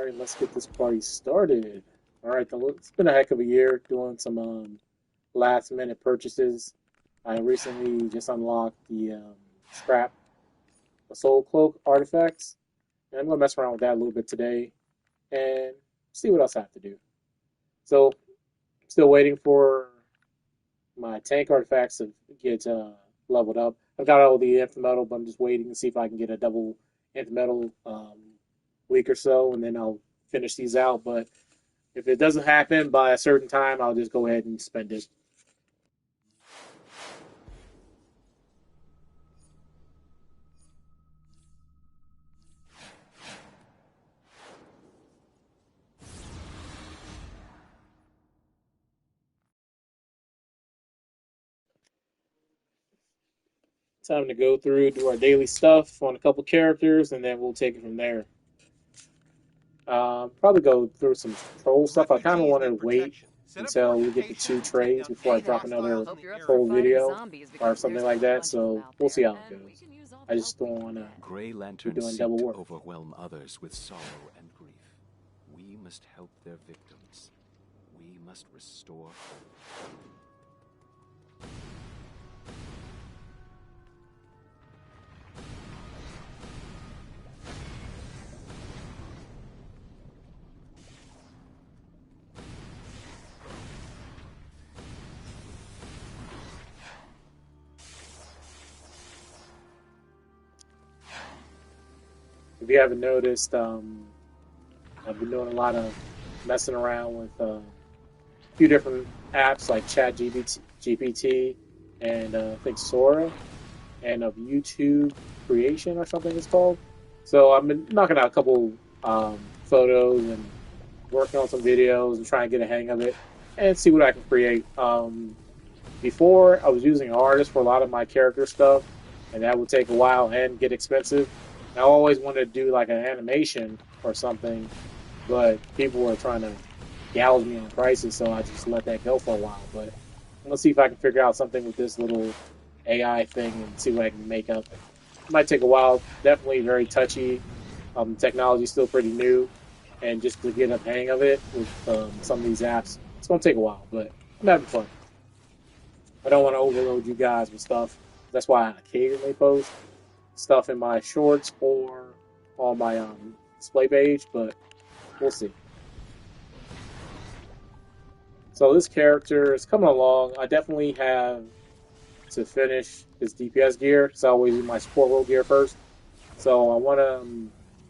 Alright, let's get this party started. Alright, it's been a heck of a year doing some last minute purchases. I recently just unlocked the scrap the soul cloak artifacts. And I'm gonna mess around with that a little bit today and see what else I have to do. So I'm still waiting for my tank artifacts to get leveled up. I've got all the nth metal, but I'm just waiting to see if I can get a double nth metal week or so, and then I'll finish these out. But if it doesn't happen by a certain time, I'll just go ahead and spend it. Time to go through, do our daily stuff on a couple characters, and then we'll take it from there. Probably go through some troll stuff. I kind of want to wait until we get the 2 trades before I drop another troll video or something like that. So we'll see how it goes. I just don't want to be doing double work. Overwhelm others with sorrow and grief. We must help their victims. We must restore hope. If you haven't noticed, I've been doing a lot of messing around with a few different apps like GPT and I think Sora and of YouTube Creation or something it's called. So I've been knocking out a couple photos and working on some videos and trying to get a hang of it and see what I can create. Before, I was using an artist for a lot of my character stuff, and that would take a while and get expensive. I always wanted to do like an animation or something, but people were trying to gouge me on prices, so I just let that go for a while. But I'm gonna see if I can figure out something with this little AI thing and see what I can make up. It might take a while. Definitely very touchy. Technology's still pretty new, and just to get a hang of it with some of these apps, it's gonna take a while. But I'm having fun. I don't want to overload you guys with stuff. That's why I occasionally post stuff in my shorts or on my display page, but we'll see. So this character is coming along. I definitely have to finish his DPS gear because I always do my support role gear first. So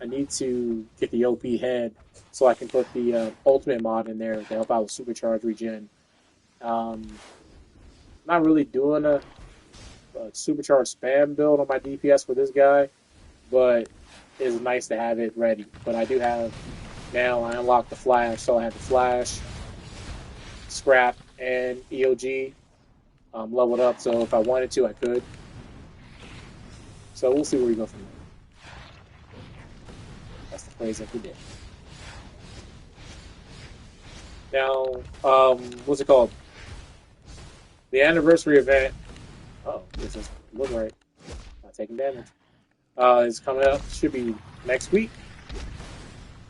I need to get the OP head so I can put the ultimate mod in there to help out with supercharge regen. Not really doing a supercharged spam build on my DPS for this guy, but it's nice to have it ready. But I do have now, I unlocked the flash, so I have the flash, scrap, and EOG leveled up, so if I wanted to, I could. So we'll see where we go from there. That's the phrase of the day. Now, what's it called? The anniversary event. Oh, this is look right. Not taking damage. Is coming up. Should be next week,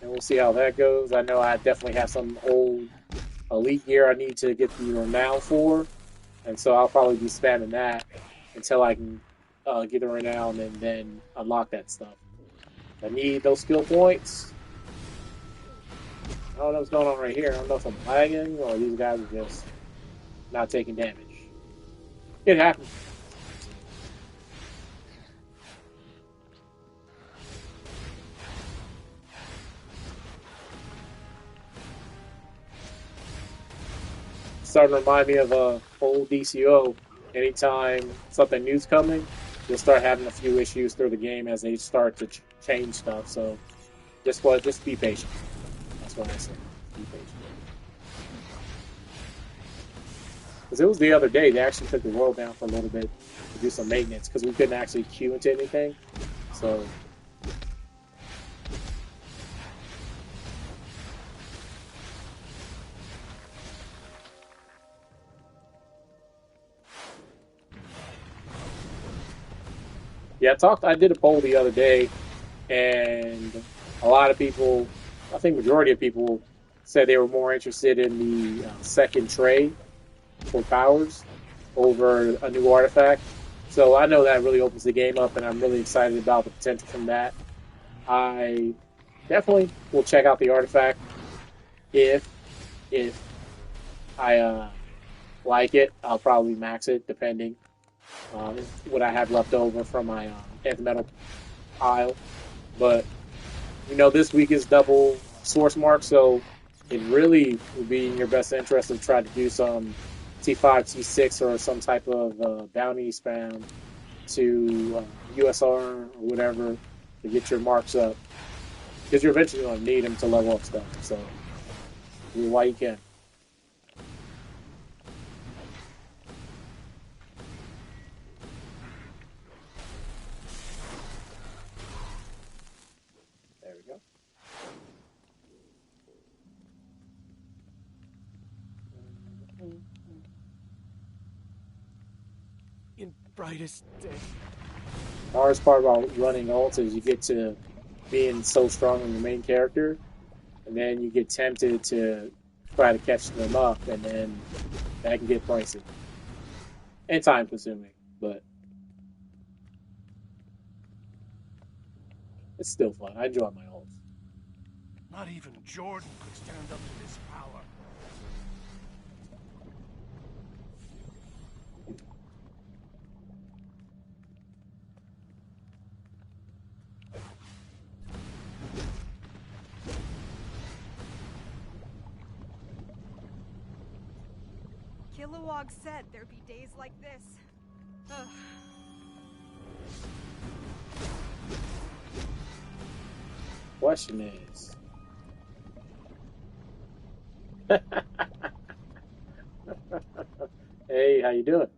and we'll see how that goes. I know I definitely have some old elite gear I need to get the renown for, and so I'll probably be spamming that until I can get the renown and then unlock that stuff. I need those skill points. I don't know what's going on right here. I don't know if I'm lagging or these guys are just not taking damage. It happens. Starting to remind me of a old Dcuo. Anytime something new's coming, you'll start having a few issues through the game as they start to change stuff. So just be patient. That's what I say. Be patient. Because it was the other day, they actually took the world down for a little bit to do some maintenance because we couldn't actually queue into anything. So yeah, I did a poll the other day, and a lot of people I think majority of people said they were more interested in the second tray for powers over a new artifact. So I know that really opens the game up, and I'm really excited about the potential from that. I definitely will check out the artifact if if I like it. I'll probably max it depending what I have left over from my nth metal pile. But this week is double source mark, so it really would be in your best interest to try to do some T5, T6, or some type of bounty spam to USR or whatever to get your marks up. Because you're eventually going to need them to level up stuff. So, do while you can. There we go. In brightest day. The hardest part about running ults is you get to being so strong on the main character, and then you get tempted to try to catch them up, and then that can get pricey and time consuming, but it's still fun. I enjoy my ults. Not even Jordan could stand up to this power. Kilowog said there'd be days like this. Ugh. Question is, hey, how you doing?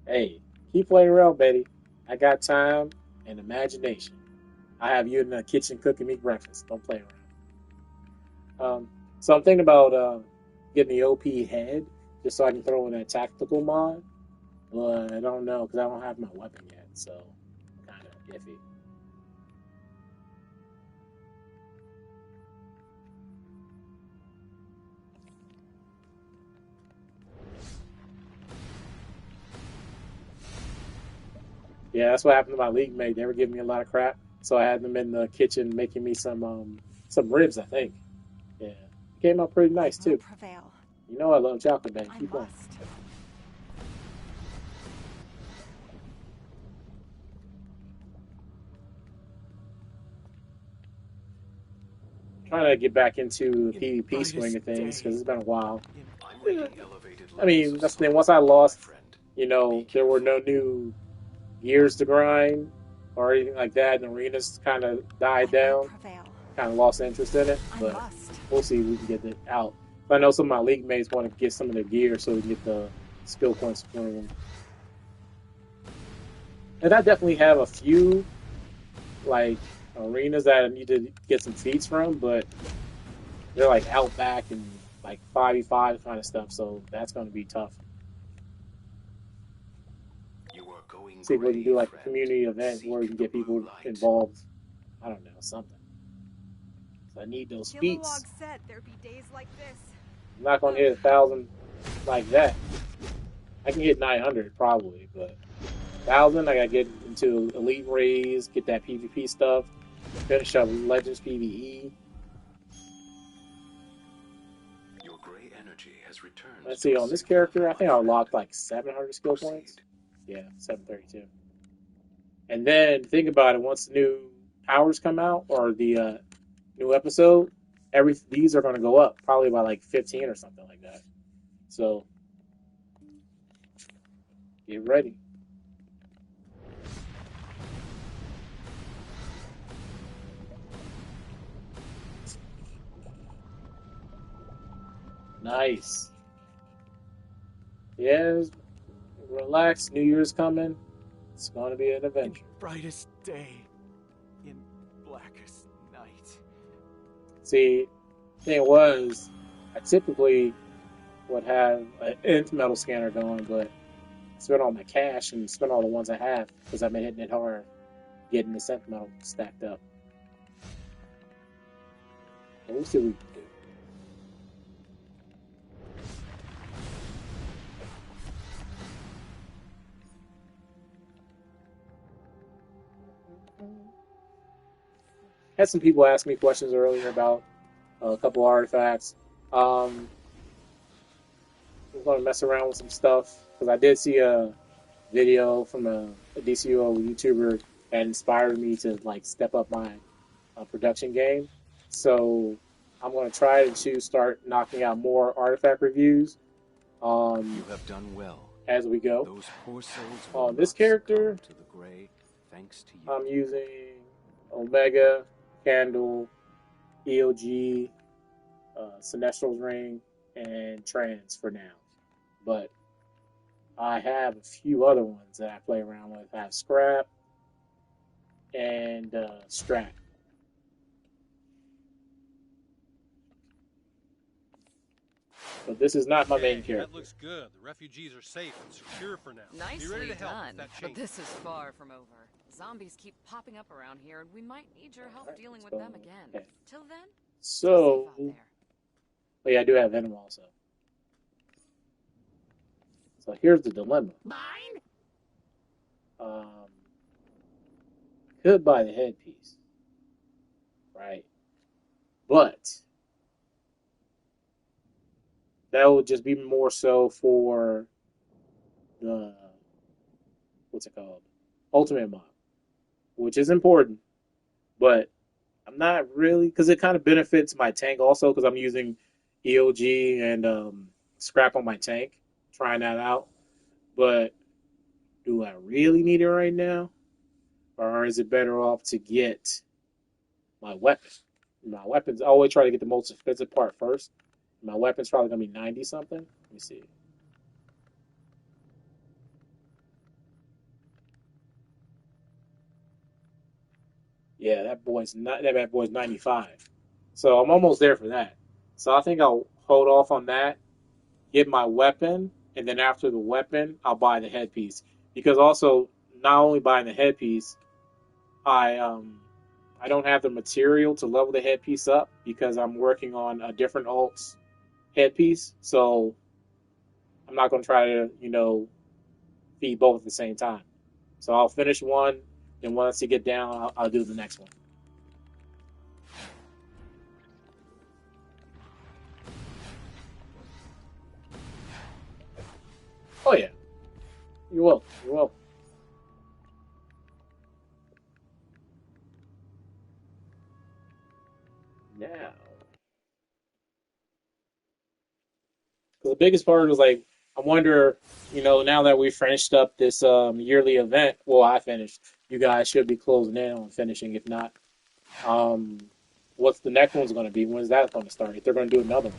Hey, keep playing around, Betty. I got time and imagination. I have you in the kitchen cooking me breakfast. Don't play around. So I'm thinking about getting the OP head just so I can throw in that tactical mod. But I don't know because I don't have my weapon yet, so kind of iffy. Yeah, that's what happened to my league mate. They were giving me a lot of crap, so I had them in the kitchen making me some ribs. I think. Yeah, it came out pretty nice too. Prevail. You know I love chocolate, man. I Keep going. must. Trying to get back into the In PvP swing of things because it's been a while. I mean, that's the thing. Once I lost, there were no new gears to grind or anything like that, and arenas kind of died down. Kind of lost interest in it, but we'll see if we can get it out. But I know some of my league mates want to get some of their gear so we can get the skill points for them. And I definitely have a few like arenas that I need to get some feats from, but they're like Outback and like 5v5 kind of stuff, so that's going to be tough. See if we can do like a community event where we can get people involved. I don't know, something. So I need those feats. Said there'd be days like this. I'm not going to hit 1,000 like that. I can hit 900 probably, but 1,000 I got to get into Elite Rays, get that PvP stuff, finish up Legends PvE. Your gray energy has returned. Let's see, on this character, I think I locked like 700 skill points. Yeah, 732. And then think about it, once the new powers come out or the new episode, these are going to go up probably by like 15 or something like that. So get ready. Nice. Yes, relax. New Year's coming. It's going to be an adventure. In brightest day, in blackest night. See, the thing was, I typically would have an nth metal scanner going, but I spent all my cash and spent all the ones I have because I've been hitting it hard, getting the 10th metal stacked up. We'll see what we can do. Had some people ask me questions earlier about a couple artifacts. I'm going to mess around with some stuff because I did see a video from a Dcuo YouTuber that inspired me to like step up my production game. So I'm going to try to start knocking out more artifact reviews You have done well. as we go. Those poor souls On will this not character, succumb to the gray, thanks to you. I'm using Omega, Candle, EOG, Sinestral's Ring, and Trans for now. But I have a few other ones that I play around with. I have Scrap and Strat. But this is not my main Okay, character. that looks good. The refugees are safe and secure for now. Be ready Nicely to help done, if that but changes. this is far from over. Zombies keep popping up around here, and we might need your help Alright, dealing let's with go them again. ahead. Till then, So, stay safe out there. oh yeah, I do have Venom also. So here's the dilemma. Mine? Could buy the headpiece, right? But that would just be more so for the what's it called? Ultimate mob, which is important, but I'm not really because it kind of benefits my tank also because I'm using EOG and scrap on my tank, trying that out. But do I really need it right now, or is it better off to get my weapon? My weapons, I always try to get the most expensive part first. My weapon's probably gonna be 90 something. Let me see. Yeah, that bad boy's 95. So I'm almost there for that. So I think I'll hold off on that, get my weapon, and then after the weapon, I'll buy the headpiece. Because also, not only buying the headpiece, I don't have the material to level the headpiece up because I'm working on a different alt's headpiece. So I'm not gonna try to, feed both at the same time. So I'll finish one, then once you get down, I'll do the next one. Oh yeah, you will. You will. Now, the biggest part was like, I wonder, now that we finished up this yearly event. Well, I finished. You guys should be closing in on finishing. If not, um, what's the next one's going to be? When's that going to start? If they're going to do another one,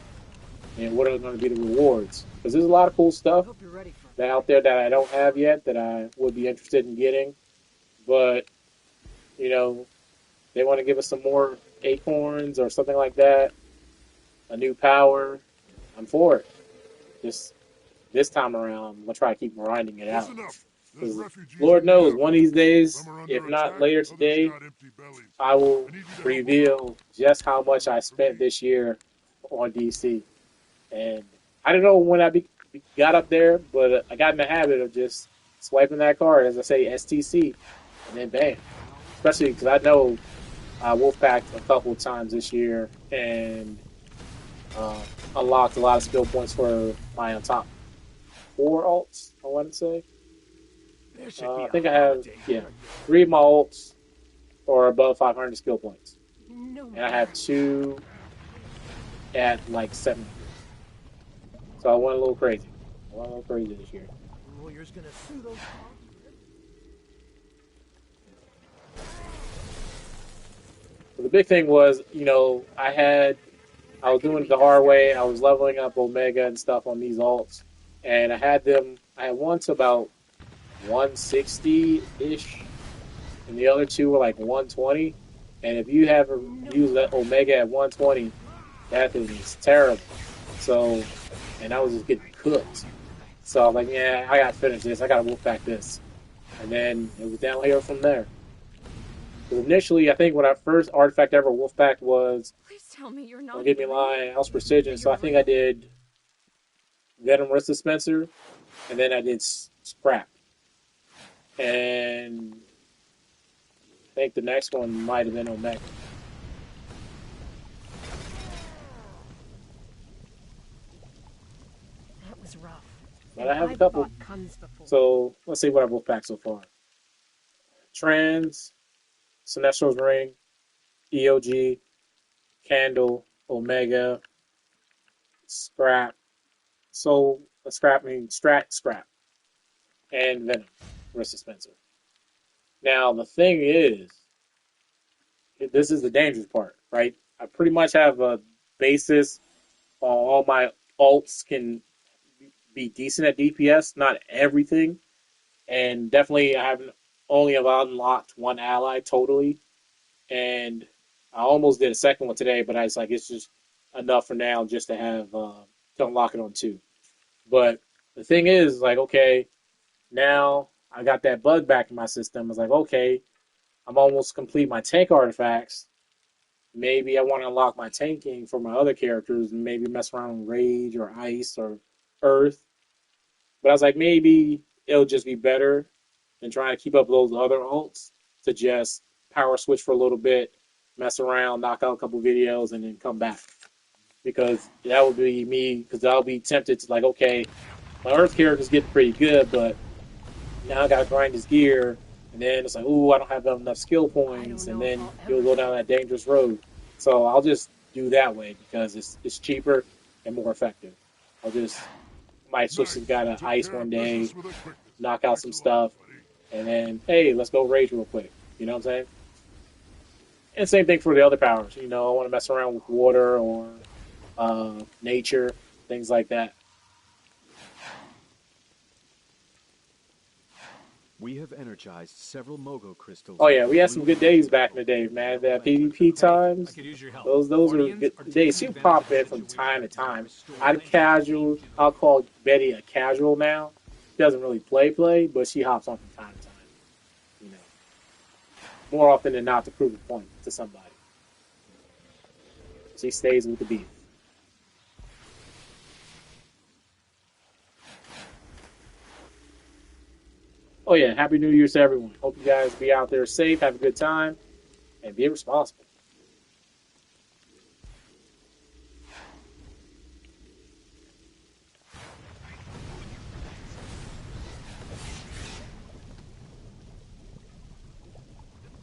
and what are going to be the rewards? Because there's a lot of cool stuff Hope you're ready for that out there that I don't have yet that I would be interested in getting. But you know, they want to give us some more acorns or something like that, a new power. I'm for it. Just this time around, I'm gonna try to keep grinding it out. Listen up. There's 'Cause refugees Lord in knows, the one of these days, Some are if under not attack, later others today, got empty bellies. I will I need you to help them out. reveal just how much I spent this year on DC. And I don't know when got up there, but I got in the habit of just swiping that card, as I say, STC, and then bam. Especially because I know I Wolfpacked a couple of times this year and uh, unlocked a lot of skill points for my top 4 alts, I want to say. There should be I a think I have, holiday yeah, here. 3 of my alts are above 500 skill points. No And I have 2 at like 700. So I went a little crazy. This year. Lawyer's gonna sue those. So the big thing was, I was doing it the hard way. I was leveling up Omega and stuff on these alts. And I had one to about 160-ish. And the other 2 were like 120. And if you haven't used that Omega at 120, that thing is terrible. So, and I was just getting cooked. So I'm like, yeah, I gotta finish this. I gotta wolf back this. And then it was downhill from there. Initially, I think when I first artifact ever Wolfpack was, Please tell me you're don't not get me dreaming. lying, House Precision. So I think I did Venom Wrist Dispenser, and then I did Scrap. And I think the next one might have been Omega. That was rough. But I have a I've couple. fought Kuns before. So let's see what I've Wolfpack so far. Trans, Sinestro's Ring, EOG, Candle, Omega, Scrap. So Scrap means Scrap, and Venom Wrist Dispenser. Now the thing is, this is the dangerous part, right? I pretty much have a basis on all my alts can be decent at DPS, not everything, and definitely I haven't only have unlocked one ally totally, and I almost did a second one today, but I was like, it's just enough for now just to have to unlock it on two. But the thing is, like, okay, now I got that bug back in my system. I was like, okay, I'm almost complete my tank artifacts. Maybe I want to unlock my tanking for my other characters and maybe mess around with Rage or Ice or Earth. But I was like, maybe it'll just be better than trying to keep up those other alts to just power switch for a little bit, mess around, knock out a couple videos, and then come back. Because that would be me, because I'll be tempted to, like, okay, my Earth character's getting pretty good, but now I gotta grind his gear, and then it's like, ooh, I don't have enough skill points, and then you'll go down that dangerous road. So I'll just do that way because it's cheaper and more effective. I'll just might switch to guy to ice one day, knock out some stuff, and then hey, let's go rage real quick. You know what I'm saying? And same thing for the other powers. You know, I want to mess around with water or nature, things like that. We have energized several Mogo crystals. Oh yeah, we had some good days back in the day, man. That PvP times, those are good days. She'll pop in from time to time. I'm casual. I'll call Betty a casual now. She doesn't really play, but she hops on from time to time. You know, more often than not to prove a point to somebody. She stays with the beef. Oh yeah, Happy New Year's to everyone. Hope you guys be out there safe, have a good time, and be responsible.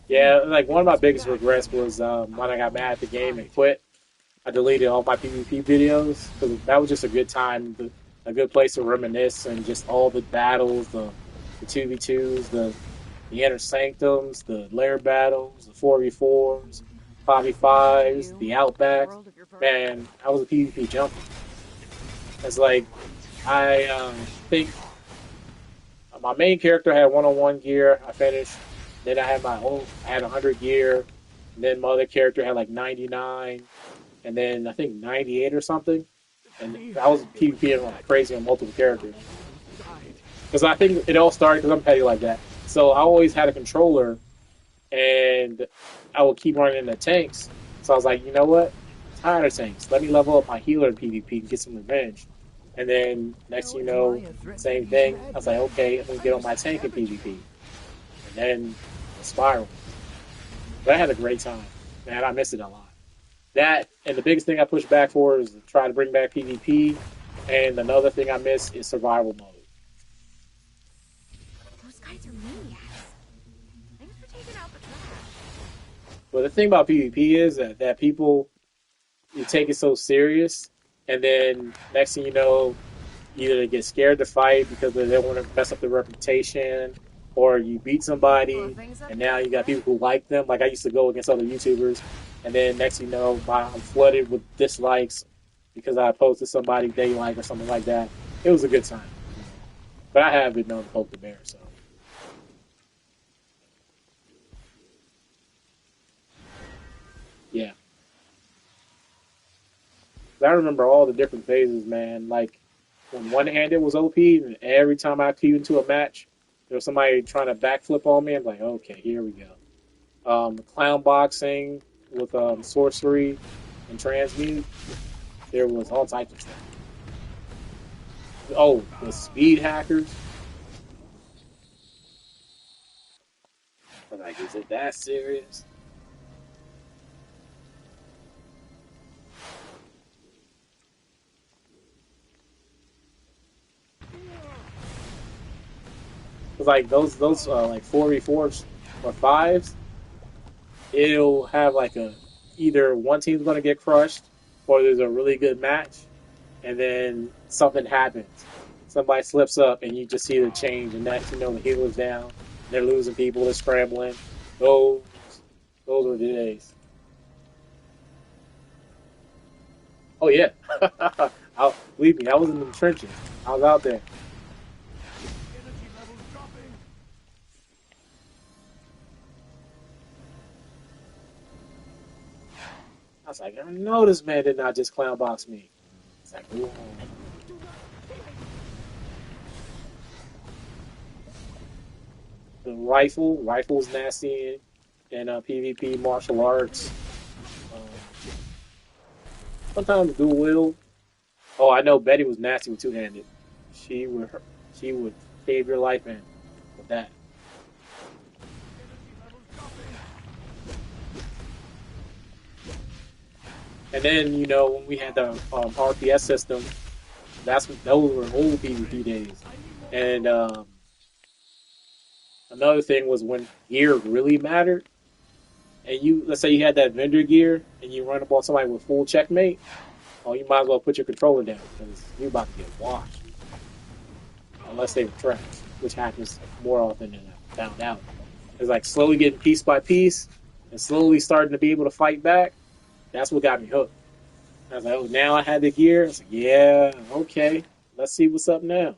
Yeah, like one of my biggest regrets was when I got mad at the game and quit. I deleted all my PvP videos because that was just a good time, a good place to reminisce and just all the battles, the 2v2s, the inner sanctums, the lair battles, the 4v4s, 5v5s, the outbacks. Man, I was a PvP junkie. It's like I think my main character had one-on-one gear. I finished. Then I had my own. I had 100 gear. And then my other character had like 99, and then I think 98 or something. And I was PvPing like crazy on multiple characters. Because I think it all started because I'm petty like that. So I always had a controller, and I would keep running into tanks. So I was like, you know what? I'm tired of tanks. Let me level up my healer in PvP and get some revenge. And then next you know, same thing. I was like, okay, I'm gonna get on my tank in PvP. And then spiral. But I had a great time. Man, I miss it a lot. That and the biggest thing I push back for is to try to bring back PvP. And another thing I miss is survival mode. Those guys are maniacs. Thanks for taking out the trash. But the thing about PvP is that people you take it so serious, and then next thing you know, either they get scared to fight because they don't want to mess up their reputation, or you beat somebody, and now you got people who like them. Like I used to go against other YouTubers, and then next thing you know, I'm flooded with dislikes because I posted somebody they like or something like that. It was a good time, but I have been known to poke the bear, so. Yeah. I remember all the different phases, man. Like when one-handed was OP, and every time I queued into a match, there was somebody trying to backflip on me. I'm like, okay, here we go. Clown boxing with sorcery and transmute. There was all types of stuff. Oh, the speed hackers. I was like, is it that serious? It's like those like 4v4s or fives. It'll have like a either one team's gonna get crushed or there's a really good match, and then something happens. Somebody slips up, and you just see the change, and next you know the healer's down. They're losing people. They're scrambling. Those those were the days. Oh yeah, believe me, I was in the trenches. I was out there. Energy levels dropping. I was like, I know this man did not just clown box me. It's like, ooh. The rifle's nasty in PvP martial arts. Um, Sometimes dual wield. Oh, I know Betty was nasty with two handed. She would she would save your life in with that. And then when we had the RPS system, those were old PvP days. And another thing was when gear really mattered. And let's say you had that vendor gear, and you run up on somebody with full checkmate. Oh, you might as well put your controller down because you're about to get washed. Unless they were trash, which happens more often than I found out. It's like slowly getting piece by piece and slowly starting to be able to fight back. That's what got me hooked. I was like, oh, now I had the gear. I was like, yeah, okay, let's see what's up now.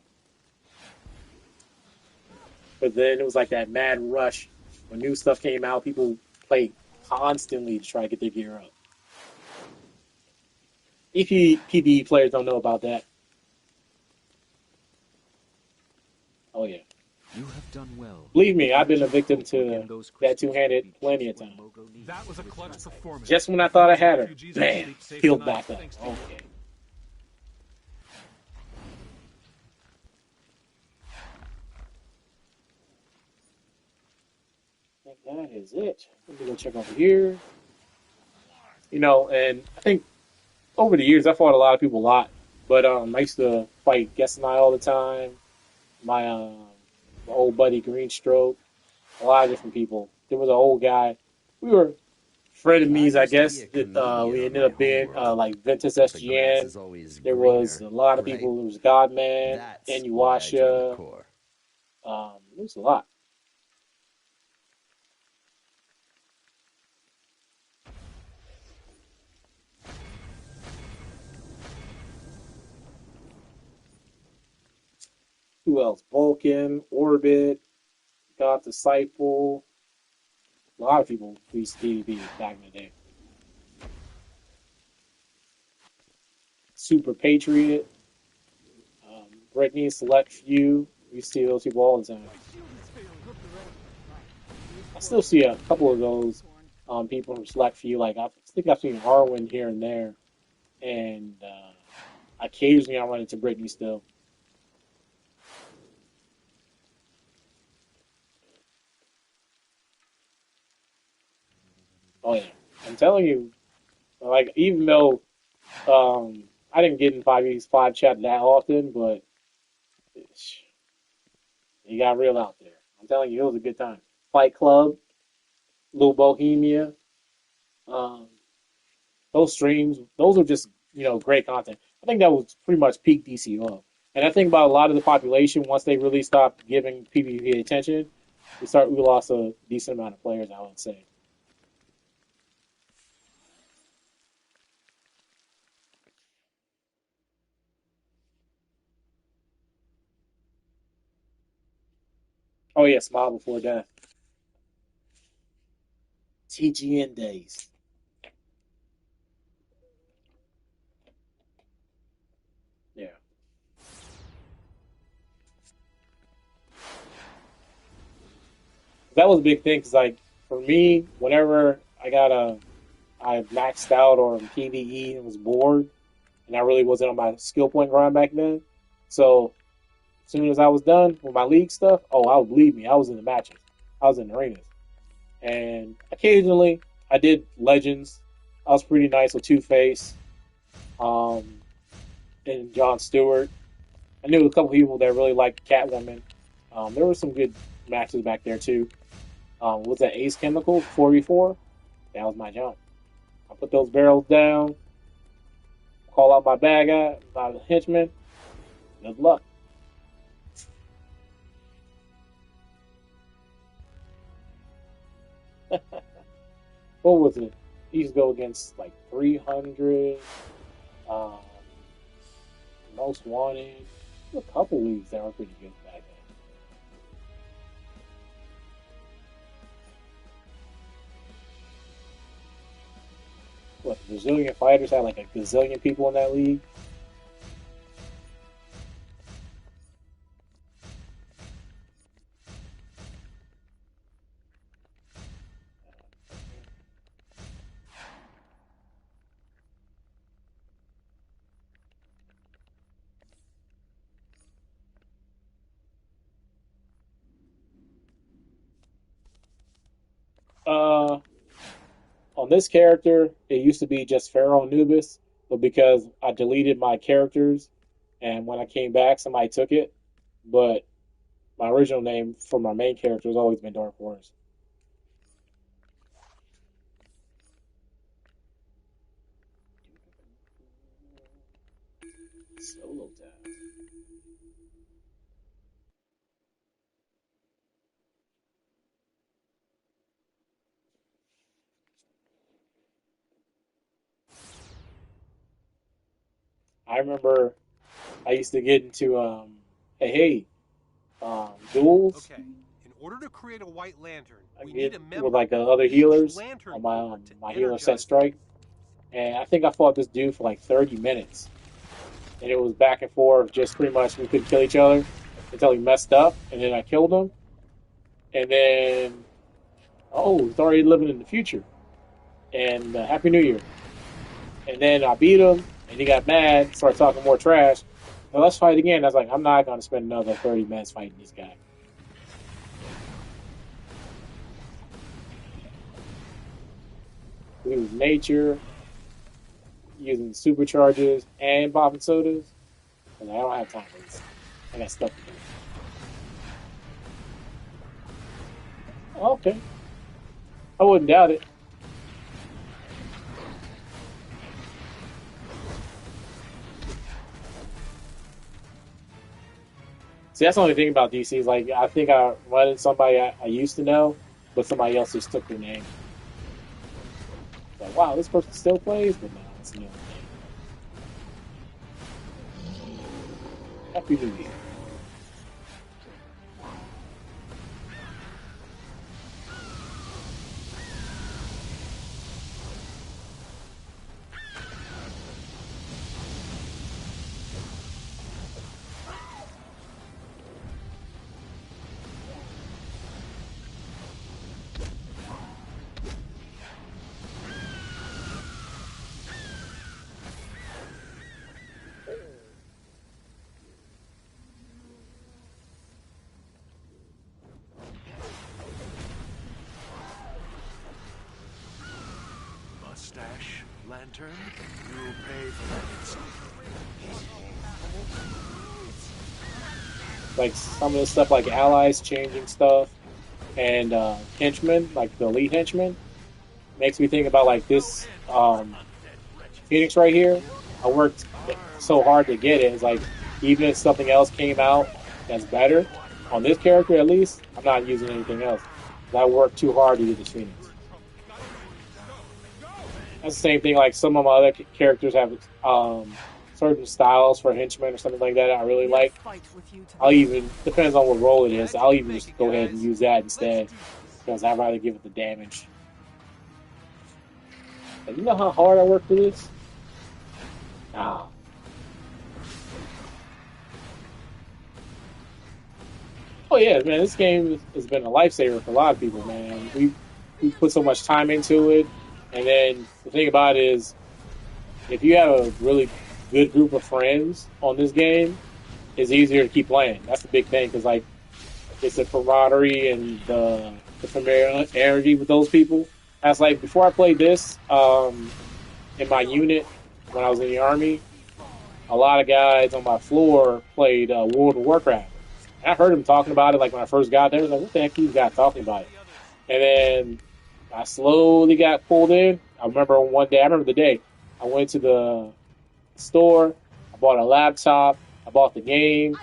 But then it was like that mad rush when new stuff came out. People played constantly to try to get their gear up. EP PvE players don't know about that. Oh yeah. You have done well. Believe me, I've been a Energy victim folk will to gain those that crystals two-handed to reach plenty of what times. Mogo needs That was a with clutch Mike. performance. Just when I thought I had her, Refugees will bam, sleep safe healed tonight, back up. thanks to you. Okay. I think that is it. Let me go check over here. And I think over the years I fought a lot of people a lot. But I used to fight Guest and I all the time. My old buddy Greenstroke, a lot of different people. There was an old guy. We were frenemies, I I used to be guess. a comedian We on ended my up being homeworld, like Ventus but the grass SGN. is always There was greener, a lot of right? people. There was Godman, That's why I joined the Inuasha. Corps. There was a lot. Who else? Vulcan, Orbit, God Disciple. A lot of people used DDB back in the day. Super Patriot, Brittany, Select Few. We see those people all the time. I still see a couple of those people from Select Few. Like I think I've seen Harwin here and there, and occasionally I run into Brittany still. Oh yeah, I'm telling you, like even though I didn't get in 5v5 chat that often, but it got real out there. I'm telling you, it was a good time. Fight Club, Little Bohemia, um, those streams, those are just great content. I think that was pretty much peak DCO. And I think about a lot of the population once they really stopped giving PvP attention, we lost a decent amount of players. I would say. Oh yeah, Smile Before Death, TGN days. Yeah, that was a big thing because like for me, whenever I maxed out on PVE and was bored, and I really wasn't on my skill point grind back then. So as soon as I was done with my league stuff, oh, I would believe me, I was in the matches, I was in the arenas, and occasionally I did legends. I was pretty nice with Two Face, um, and John Stewart. I knew a couple people that really liked Catwoman. There were some good matches back there too. Was that Ace Chemical 4v4? That was my jump. I put those barrels down, call out my bad guy, my henchman. Good luck. What was it? He used to go against like 300, um, most wanted. A couple leagues that were pretty good back then. What, the Brazilian fighters had like a gazillion people in that league? Uh, on this character, it used to be just Pharaoh Anubis, but because I deleted my characters and when I came back, somebody took it. But my original name for my main character has always been Dark Forest. Solo time. I remember I used to get into duels. Okay, in order to create a white lantern, I we need get a member with like of other each healers lantern on corps to my healer set energize. strike, and I think I fought this dude for like 30 minutes, and it was back and forth. Just pretty much we couldn't kill each other until he messed up, and then I killed him, and then oh, he's already living in the future, and Happy New Year, and then I beat him, and he got mad, started talking more trash. Well, let's fight again. I was like, I'm not going to spend another 30 minutes fighting this guy. We was nature, using supercharges and popping sodas. And I don't have time for this. I got stuff to do. Okay. I wouldn't doubt it. See, that's the only thing about DC is like I think I run into somebody I used to know, but somebody else just took their name. Like, wow, this person still plays, but no, it's a new name. Happy New Year. Mustache lantern, you'll pay for that insult. Like some of the stuff like allies changing stuff and henchmen, like the elite henchmen, makes me think about like this Phoenix right here. I worked so hard to get it. It's like even if something else came out that's better on this character, at least I'm not using anything else. I worked too hard to get this Phoenix. That's the same thing. Like some of my other characters have certain styles for henchmen or something like that. I really like. I'll even depends on what role it is. I'll even just go ahead and use that instead because I'd rather give it the damage. And you know how hard I work for this? Nah. Oh yeah, man, this game has been a lifesaver for a lot of people, man. we put so much time into it. And then the thing about it is, if you have a really good group of friends on this game, it's easier to keep playing. That's the big thing because like it's the camaraderie and the familiarity with those people. That's like before I played this in my unit when I was in the army, a lot of guys on my floor played World of Warcraft. And I heard them talking about it like when I first got there. I was like, what the heck are these guys talking about it? And then I slowly got pulled in. I remember one day, I remember the day, I went to the store, I bought a laptop, I bought the game,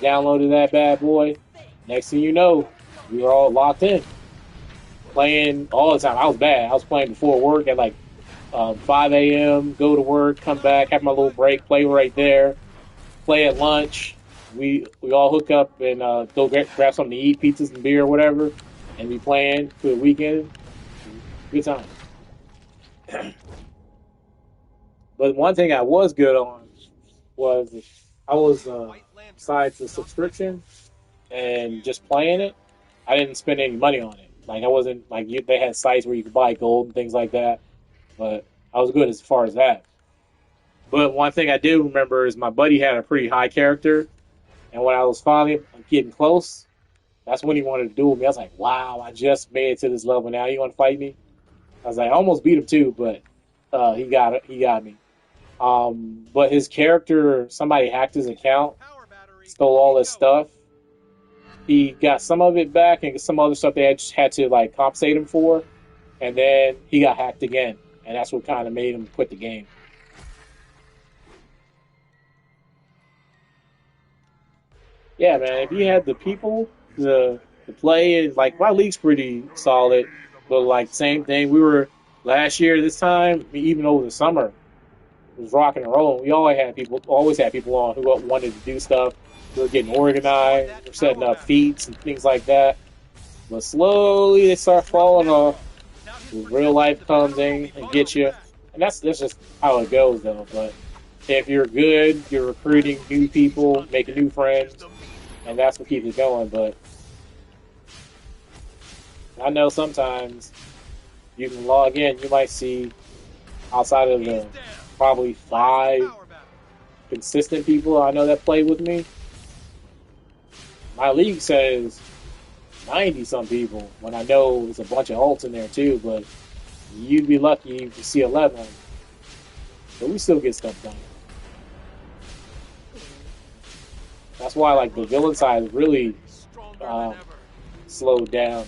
downloaded that bad boy. Next thing you know, we were all locked in, playing all the time. I was bad. I was playing before work at like 5 a.m., go to work, come back, have my little break, play right there, play at lunch. We all hook up and go grab something to eat, pizzas and beer or whatever, and be playing for the weekend. Good time. But one thing I was good on was I was besides the subscription and just playing it, I didn't spend any money on it. Like I wasn't like they had sites where you could buy gold and things like that, but I was good as far as that. But one thing I do remember is my buddy had a pretty high character, and when I was finally getting close, that's when he wanted to duel me. I was like, "Wow, I just made it to this level. Now you want to fight me?" I was like, I almost beat him too, but he got me. But his character, somebody hacked his account, stole all his stuff. He got some of it back and some other stuff they had to like compensate him for, and then he got hacked again, and that's what kind of made him quit the game. Yeah, man. If you had the people to play, and like my league's pretty solid, but like same thing. We were last year this time, even over the summer, it was rocking and rolling. We always had people on who wanted to do stuff. We were getting organized, we're setting up feats and things like that. But slowly they start falling off. Real life comes in and gets you, and that's just how it goes, though. But if you're good, you're recruiting new people, making new friends, and that's what keeps it going. But I know sometimes you can log in, you might see outside of the probably 5 consistent people I know that play with me. My league says 90 some people when I know there's a bunch of alts in there too, but you'd be lucky if you see 11. But we still get stuff done. That's why like the villain side is really slowed down.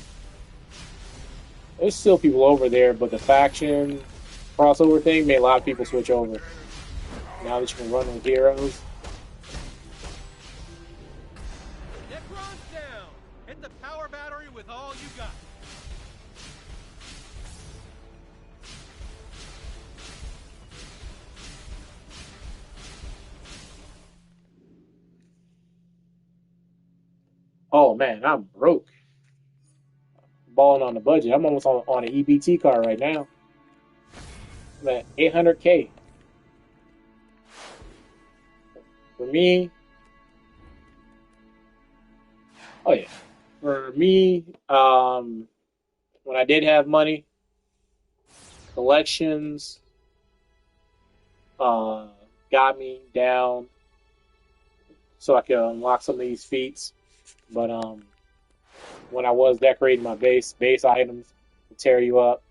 There's still people over there, but the faction crossover thing made a lot of people switch over. Now that you can run with heroes. Necron's down. Hit the power battery with all you got. Oh man, I'm broke. Balling on the budget. I'm almost on an EBT card right now. I'm at 800K. For me, oh yeah. For me, when I did have money, collections uh, got me down so I could unlock some of these feats. But when I was decorating my base items to tear you up,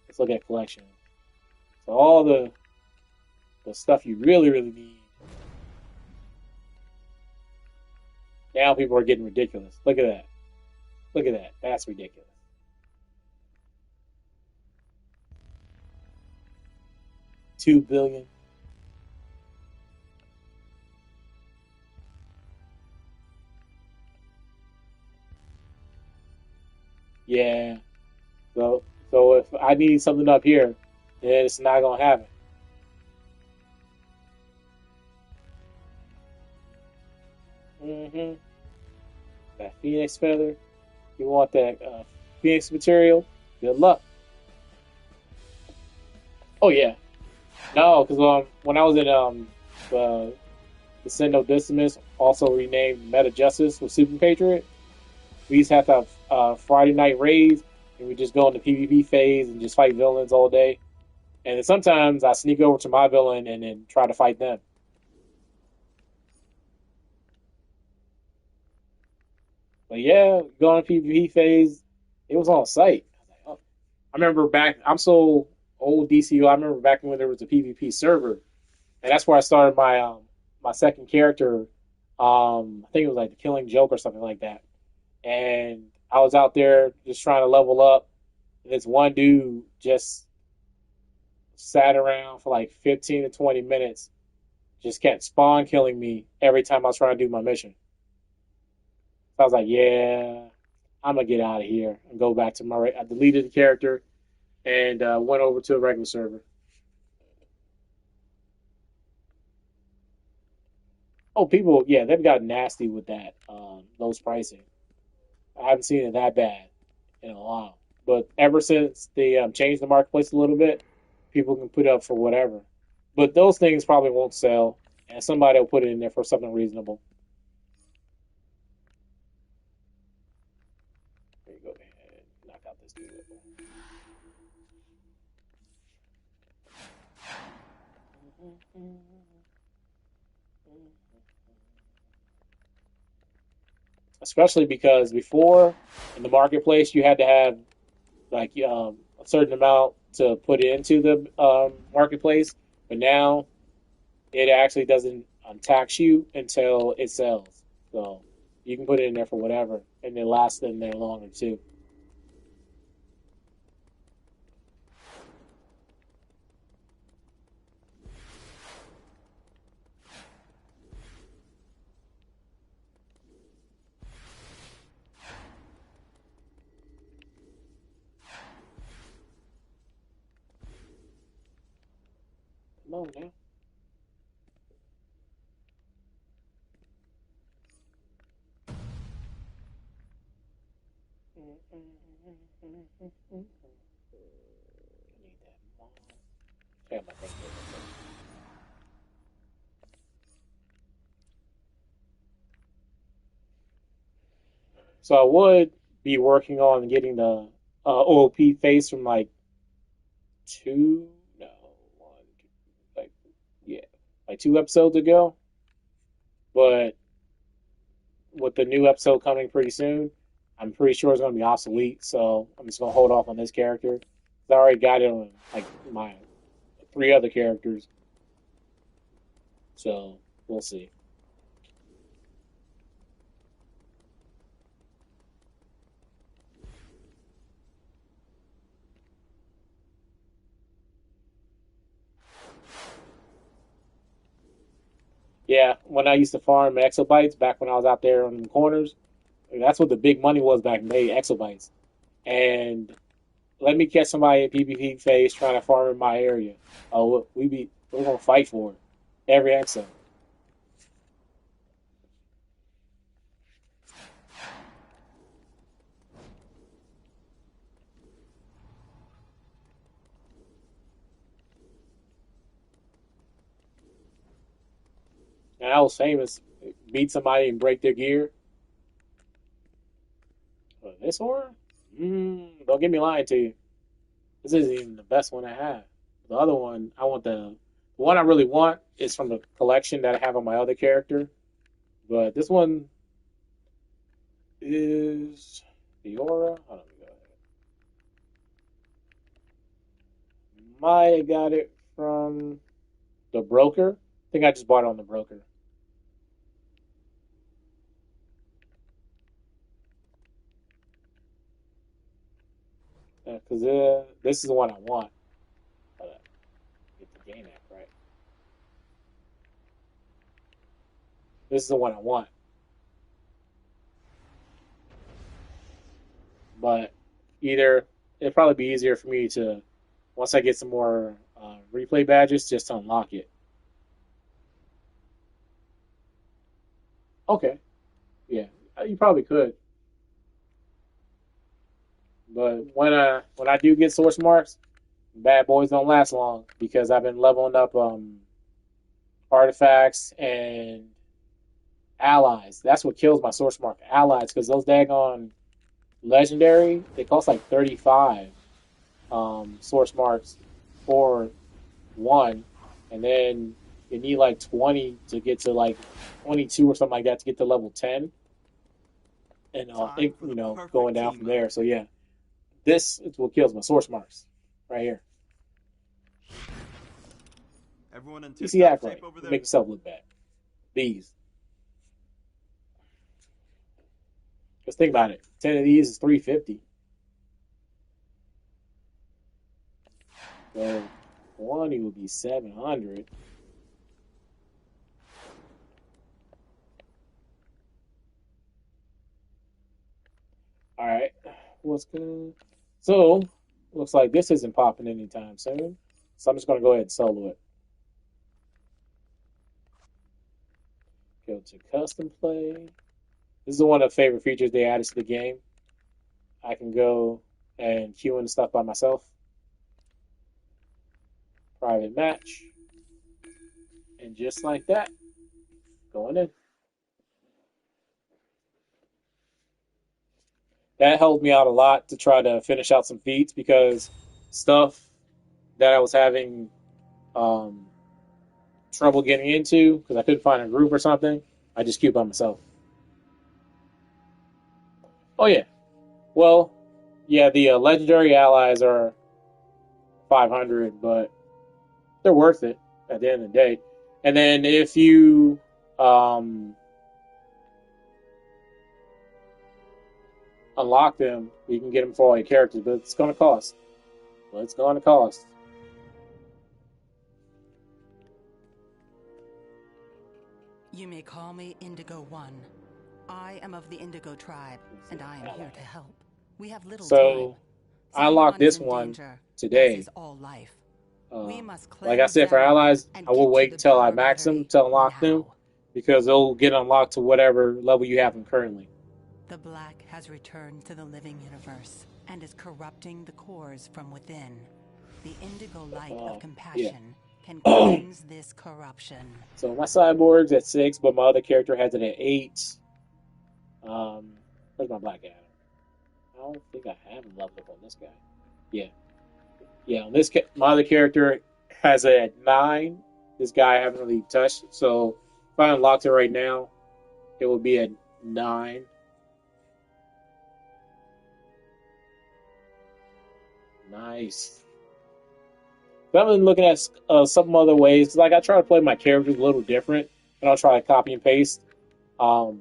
let's look at collection. So all the stuff you really, really need. Now people are getting ridiculous. Look at that. Look at that. That's ridiculous. $2 billion. Yeah. So if I need something up here, then it's not gonna happen. Mm-hmm. That Phoenix feather. You want that Phoenix material? Good luck. Oh yeah. No, because when I was in the Sendo Decimus, also renamed Meta Justice with Super Patriot, we used to have Friday night raids. and we just go in the PvP phase and just fight villains all day. And then sometimes I sneak over to my villain and then try to fight them. But yeah, going PvP phase, it was on site. I remember back. I'm so old DCU. I remember back when there was a PvP server, and that's where I started my second character. I think it was like the Killing Joke or something like that. And I was out there just trying to level up. And this one dude just sat around for like 15 to 20 minutes, just kept spawn killing me every time I was trying to do my mission. So I was like, yeah, I'm gonna get out of here and go back to my. I deleted the character and went over to a regular server. Oh, people, yeah, they've got nasty with that those pricing. I haven't seen it that bad in a while. But ever since they changed the marketplace a little bit, people can put up for whatever. But those things probably won't sell, and somebody will put it in there for something reasonable. There you go ahead, knock out this dude. Especially because before in the marketplace you had to have like a certain amount to put into the marketplace, but now it actually doesn't tax you until it sells. So you can put it in there for whatever, and it lasts in there longer too. Come on now. I need that mod. Yeah, my thing here. So I would be working on getting the OOP face from like two, no, one, like yeah, like 2 episodes ago. But with the new episode coming pretty soon, I'm pretty sure it's going to be obsolete. So I'm just going to hold off on this character. I already got it on like my 3 other characters. So we'll see. Yeah, when I used to farm exobytes back when I was out there on the corners, that's what the big money was back in the day, exobytes. And let me catch somebody at PvP phase trying to farm in my area. Oh, we're gonna fight for it every exo. And I was famous. Beat somebody and break their gear. But this one, don't get me lying to you. This isn't even the best one I have. The other one, the one I really want is from the collection that I have on my other character. But this one is the aura. Hold on, let me go ahead. Might have got it from the broker. I think I just bought it on the broker. Because this is the one I want. Get the game app right. This is the one I want. But either it'd probably be easier for me to once I get some more replay badges just to unlock it. Okay, yeah, you probably could. But when I do get source marks, bad boys don't last long because I've been leveling up artifacts and allies. That's what kills my source mark allies because those daggone legendary, they cost like 35 source marks for one, and then you need like 20 to get to like 22 or something like that to get to level 10, and Time for the going perfect down team from up. there. So yeah, this is what kills my source marks right here. Everyone in You see, tip-top act right. shape over You there? make yourself look bad. These. Just think about it. 10 of these is 350. So 20 would be 700. All right. What's good? So looks like this isn't popping anytime soon. So I'm just gonna go ahead and solo it. Go to custom play. This is one of the favorite features they added to the game. I can go and queue in stuff by myself. Private match. And just like that, going in. That helped me out a lot to try to finish out some feats because stuff that I was having um, trouble getting into because I couldn't find a group or something, I just queued by myself. Oh, yeah. Well, yeah, the legendary allies are 500, but they're worth it at the end of the day. And then if you unlock them, you can get them for all your characters, but it's going to cost. Well, it's going to cost. You may call me Indigo One. I am of the Indigo tribe, and I am here to help. We have little So time. I unlocked Someone is this in one danger, as today. is all life. We Um, must like I cleanse said, for Zambia allies, and I will get to wait the until I power max them battery to unlock them now. because they'll get unlocked to whatever level you have them currently. The Black has returned to the living universe and is corrupting the cores from within. The Indigo light of Yeah. compassion can cleanse this corruption. So my cyborg's at 6, but my other character has it at 8. Where's my Black Adam? I don't think I have him leveled up on this guy. Yeah, yeah. On this, my other character has it at 9. This guy I haven't really touched. So if I unlocked it right now, it would be at 9. Nice. But I've been looking at some other ways. Like I try to play my characters a little different, and I'll try to copy and paste. Um,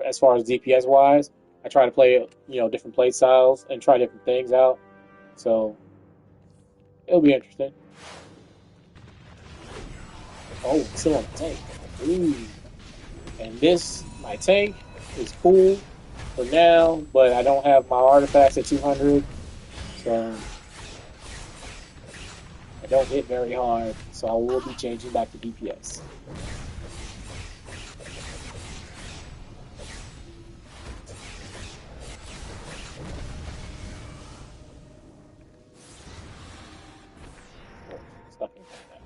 as far as DPS wise, I try to play different play styles and try different things out. So it'll be interesting. Oh, it's still on the tank. Ooh. And this, my tank, is cool for now, but I don't have my artifacts at 200, so I don't hit very hard. So I will be changing back to DPS. Stuck in combat.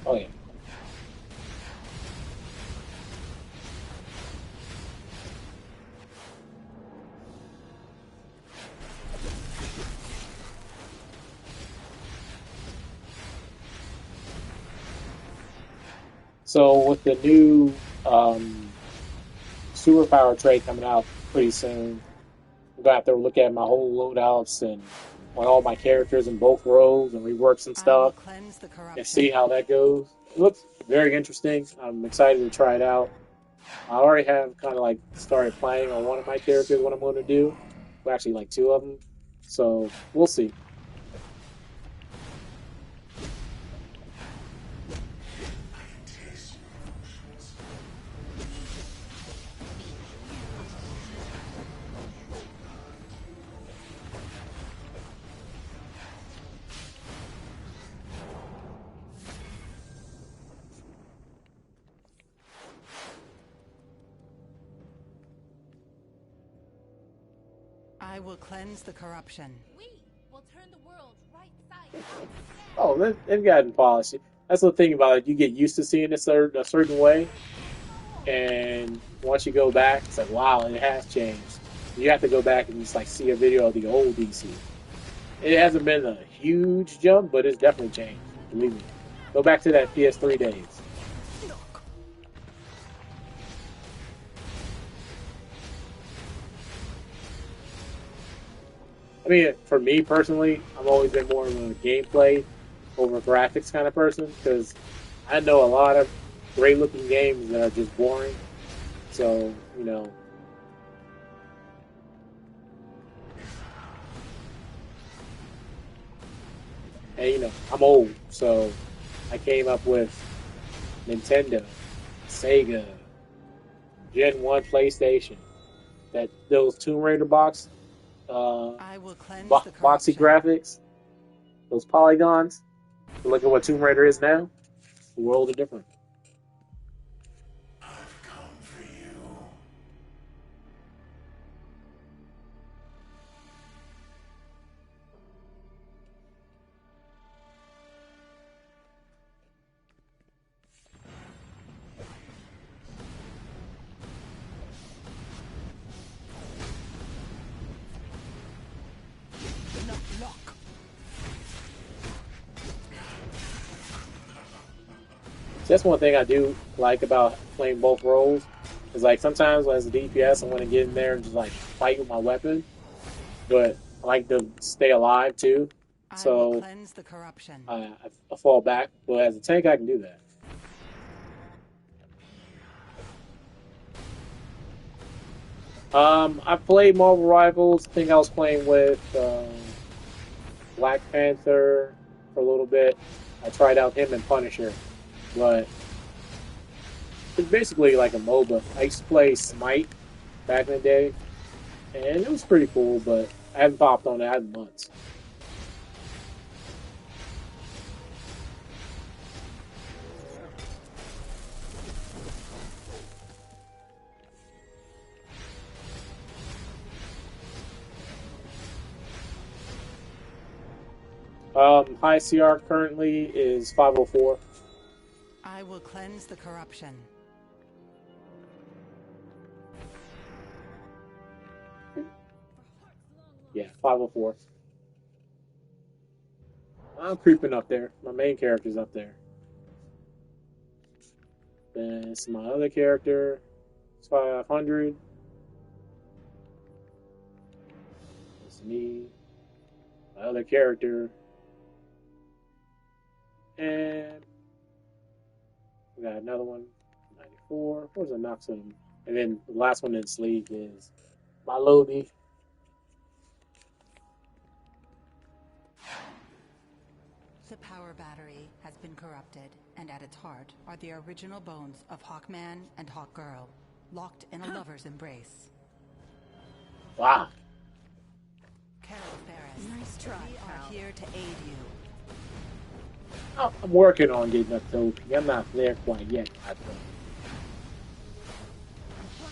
Oh yeah. So with the new superpower trait coming out pretty soon, I'm gonna have to look at my whole loadouts and on all my characters in both roles and rework some I will stuff cleanse the and corruption. see how that goes. It looks very interesting. I'm excited to try it out. I already have kind of like started playing on one of my characters, what I'm going to do. Well, actually, like 2 of them. So we'll see. I will cleanse the corruption. We will turn the world right side up. Oh, they've gotten polished. That's the thing about it. You get used to seeing it a certain way, and once you go back, it's like, wow, it has changed. You have to go back and just like see a video of the old DC. It hasn't been a huge jump, but it's definitely changed. Believe me. Go back to that PS3 days. I mean, for me personally, I've always been more of a gameplay over graphics kind of person because I know a lot of great looking games that are just boring. So, you know, and you know, I'm old, so I came up with Nintendo, Sega, Gen 1 PlayStation, that those Tomb Raider I will cleanse the boxy corruption. graphics, those polygons. Look at what Tomb Raider is now. The world is different. Lock. So that's one thing I do like about playing both roles. Is like sometimes as a DPS, I want to get in there and just like fight with my weapon, but I like to stay alive too. I will So cleanse the corruption. I fall back. But as a tank, I can do that. I played Marvel Rivals. I think I was playing with Black Panther for a little bit. I tried out him and Punisher, but it's basically like a MOBA. I used to play Smite back in the day, and it was pretty cool, but I haven't popped on that in months. High CR currently is 504. I will cleanse the corruption. Yeah, 504. I'm creeping up there. My main character's up there. Then it's my other character. It's 500. It's me. My other character. And we got another one. 94. Where's the Noxum? And then the last one in this league is my Lobie. The power battery has been corrupted, and at its heart are the original bones of Hawkman and Hawkgirl, locked in a lover's embrace. Wow. Carol Ferris, Nice try, we pal. are here to aid you. I'm working on getting up to OP. I'm not there quite yet, I think.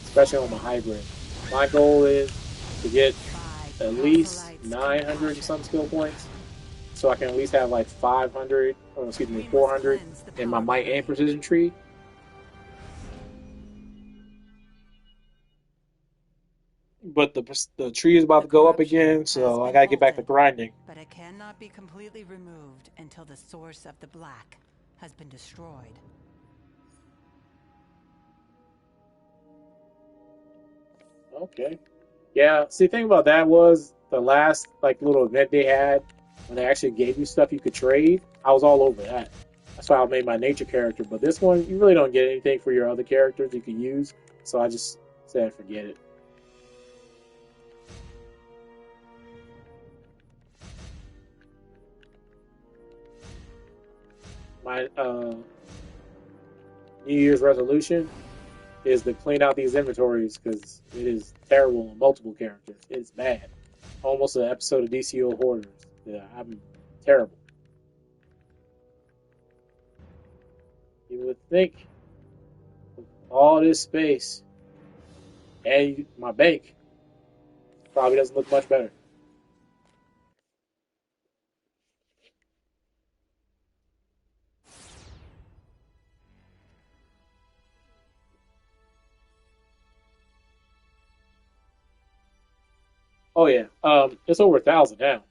Especially on my hybrid. My goal is to get at least 900 and some skill points, so I can at least have like 500, or excuse me, 400 in my might and precision tree. But the tree is about to go up again, so I gotta get back to grinding. But it cannot be completely removed until the source of the black has been destroyed. Okay. Yeah, see, the thing about that was the last like little event they had when they actually gave you stuff you could trade. I was all over that. That's why I made my nature character. But this one, you really don't get anything for your other characters you can use. So I just said forget it. My New Year's resolution is to clean out these inventories because it is terrible on multiple characters. It's bad. Almost an episode of DCO Hoarders. Yeah, I'm terrible. You would think with all this space and my bank, if probably doesn't look much better. Oh yeah, it's over 1,000 now.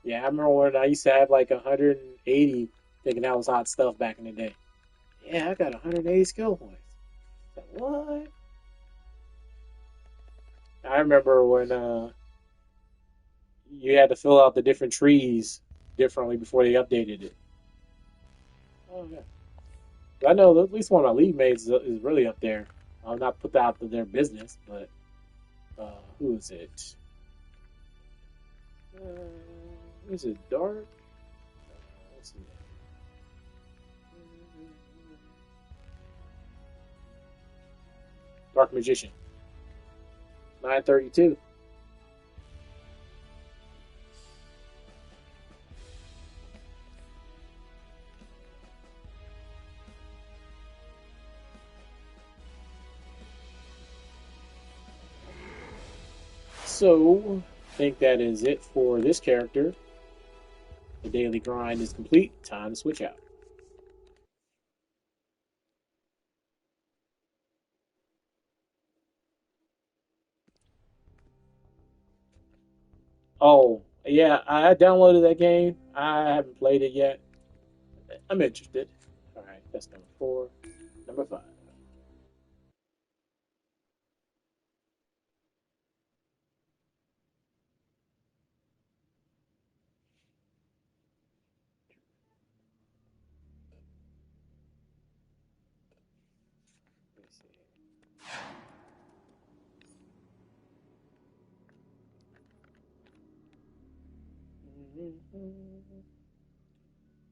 Yeah, I remember when I used to have like 180, thinking that was hot stuff back in the day. Yeah, I got 180 skill points. Like, what? I remember when you had to fill out the different trees differently before they updated it. Oh yeah, I know at least one of my league mates is really up there. I'll not put that out to their business, but who is it? Is it Dark? What's his name? Dark Magician. 932. So, I think that is it for this character. The daily grind is complete. Time to switch out. Oh, yeah, I downloaded that game. I haven't played it yet. I'm interested. All right, that's number 4. Number 5. Let's see.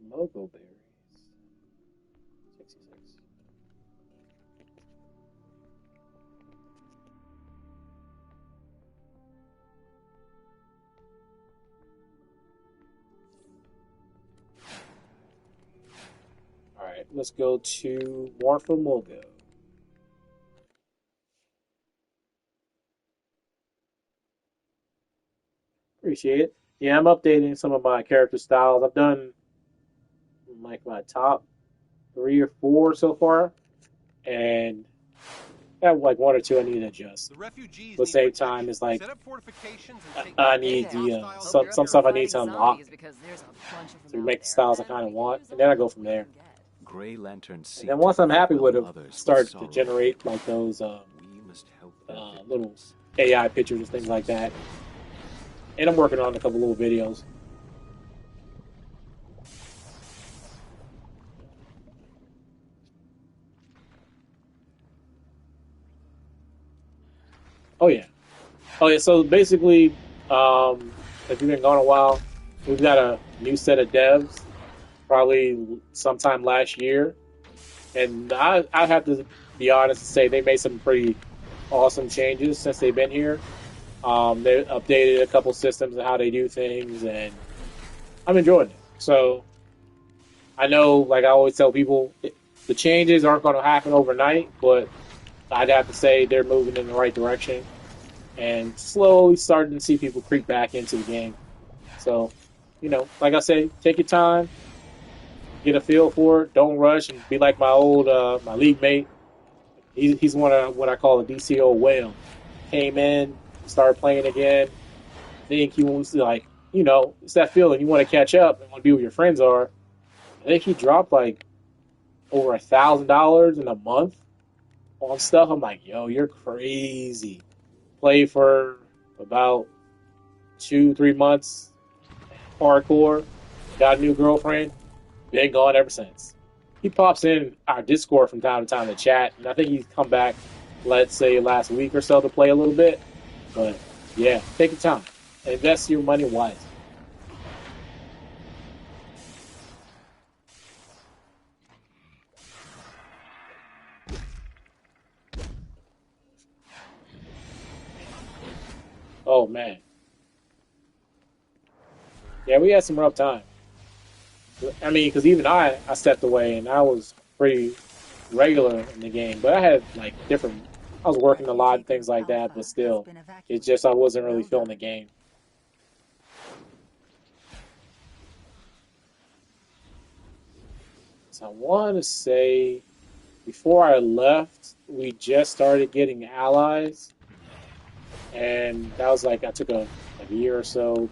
Mogo berries. 66. All right, let's go to Morpha Mogo. Appreciate it. Yeah, I'm updating some of my character styles. I've done like my top 3 or 4 so far, and I have like 1 or 2 I need to adjust. The refugees But at the need same protection. time, it's like Set up fortifications and take I down any need Yeah. the hostile Hope some you're up some for stuff I need to fighting unlock zombies because there's a bunch of them to out make the there, styles I and kind of we could want, use and all then I the go help from we there. can get. Grey Lanterns And seek then to once I'm unite happy with it, others with start to sorrow. generate like those We must help their little victims. AI pictures and things like that. And I'm working on a couple little videos. Oh yeah. Oh yeah. So basically, if you've been gone a while, we've got a new set of devs, probably sometime last year, and I have to be honest and say they made some pretty awesome changes since they've been here. They updated a couple systems and how they do things, and I'm enjoying it. So I know, like I always tell people, the changes aren't going to happen overnight, but I'd have to say they're moving in the right direction and slowly starting to see people creep back into the game. So, like I say, take your time, get a feel for it. Don't rush and be like my old my league mate. He's one of what I call a DCO whale. Came in, started playing again. Think he wants to like, it's that feeling you want to catch up and want to be where your friends are. I think he dropped like over $1,000 in a month on stuff. I'm like, yo, you're crazy. Play for about 2, 3 months, hardcore. Got a new girlfriend. Been gone ever since. He pops in our Discord from time to time to chat, and I think he's come back, let's say last week or so, to play a little bit. But yeah, take your time. Invest your money wisely. Oh man, yeah, we had some rough time. I mean, because even I stepped away and I was pretty regular in the game, but I had like different I was working a lot and things like that, but still, it's just I wasn't really feeling the game. So I want to say before I left, we just started getting allies, and that was like I took a year or so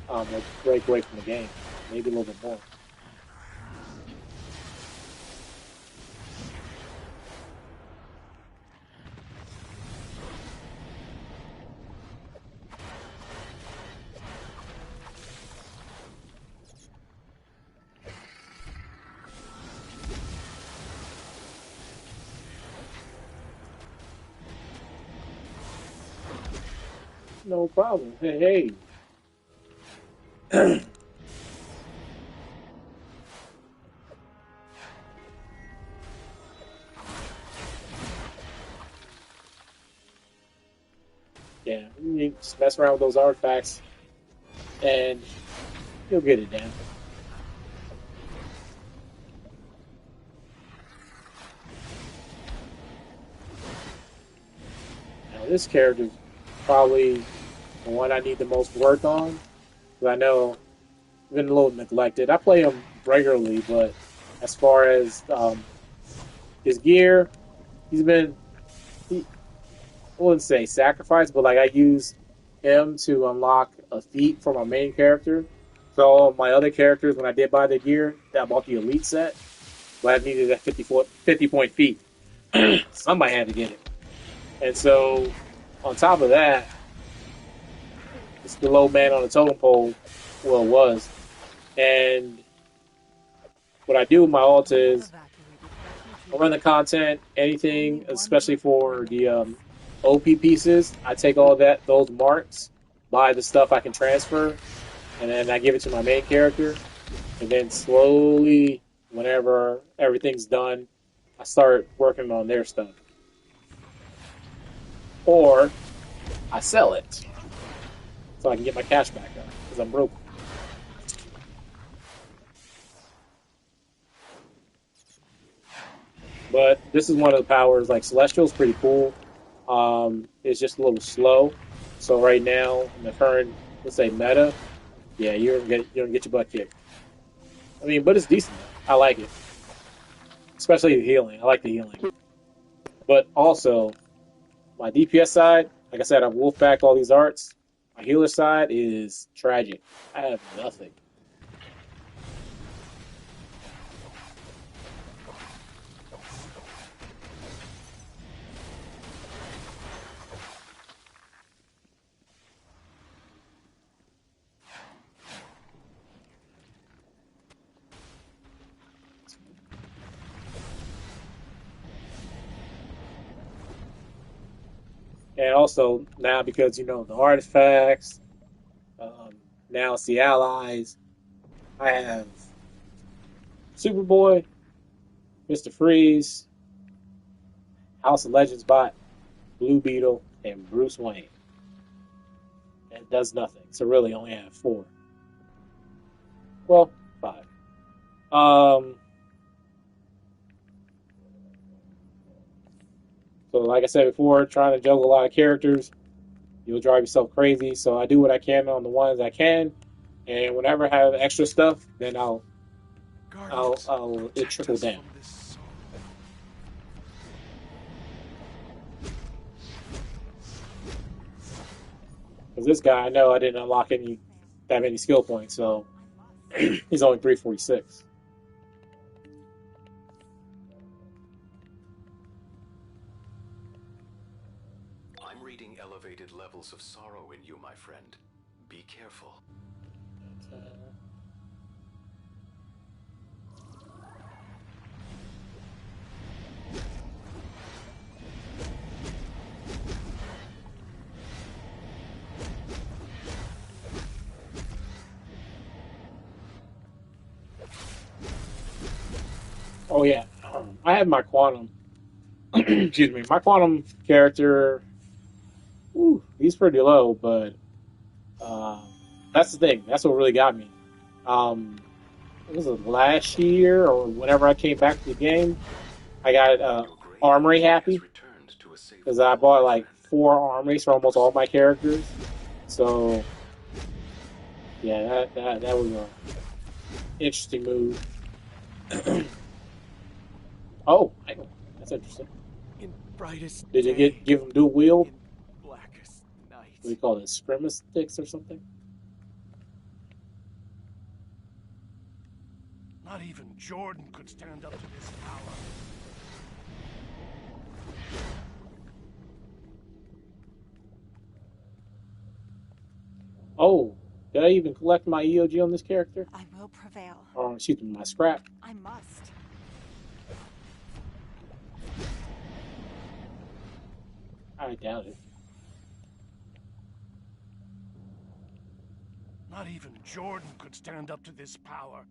a break away from the game, maybe a little bit more. No problem. Hey, hey. Yeah, you just mess around with those artifacts, and you'll get it down. Now, this character is probably the one I need the most work on, because I know I've been a little neglected. I play him regularly, but as far as his gear, he's been, I wouldn't say sacrifice, but like I use him to unlock a feat for my main character. So all my other characters, when I did buy the gear, I bought the elite set, but I needed that 50 point feat. Somebody had to get it. And so on top of that, it's the low man on the totem pole. Well, it was. And what I do with my alt is I run the content, anything, especially for the OP pieces. I take all those marks, buy the stuff I can transfer, and then I give it to my main character. And then slowly, whenever everything's done, I start working on their stuff. Or I sell it so I can get my cash back up because I'm broke. But this is one of the powers. Like Celestial's pretty cool. It's just a little slow. So right now in the current, let's say meta, yeah, you're gonna get your butt kicked. I mean, but it's decent. I like it, especially the healing. I like the healing. But also my DPS side, like I said, I've wolfed back all these arts. My healer side is tragic. I have nothing. And also now because the artifacts, um, now it's the allies. I have Superboy, Mr. Freeze, House of Legends bot, Blue Beetle, and Bruce Wayne. And it does nothing. So really, only have four. Well, five. Um. So like I said before, trying to juggle a lot of characters, you'll drive yourself crazy. So I do what I can on the ones I can, and whenever I have extra stuff, then I'll it trickle down. Because this guy, I know I didn't unlock that many skill points, so he's only 346. I'm reading elevated levels of sorrow in you, my friend. Be careful. Oh yeah, I have my quantum. Excuse me, my quantum character. He's pretty low, but uh, that's the thing. That's what really got me. Um, was it last year or whenever I came back to the game? I got Armory happy, a safe because I level, bought my like friend. 4 armories for almost all my characters. So yeah, that was a interesting move. Oh, that's interesting. In brightest Did you day, give him dual wield? in blackest night. What do you call it? Scrimmage sticks or something? Not even Jordan could stand up to this power. Oh, did I even collect my EOG on this character? I will prevail. Or excuse me, my scrap? I must. I doubt it. Not even Jordan could stand up to this power.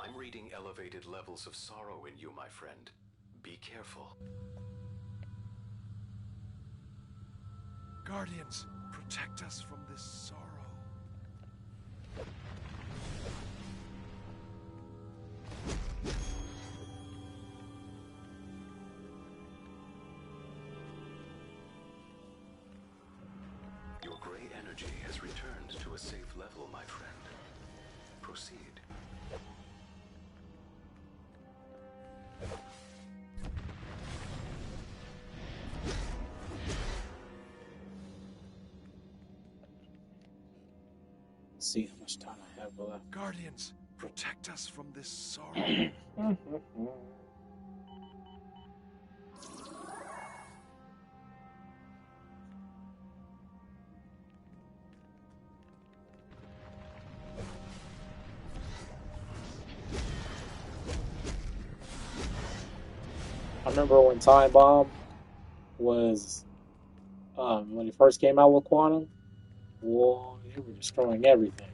I'm reading elevated levels of sorrow in you, my friend. Be careful. Guardians, protect us from this sorrow. Your gray energy has returned to a safe level, my friend. Proceed. Let's see how much time I have left. Guardians, protect us from this sorrow. I remember when Time Bomb was when he first came out with Quantum. Whoa, they were destroying everything.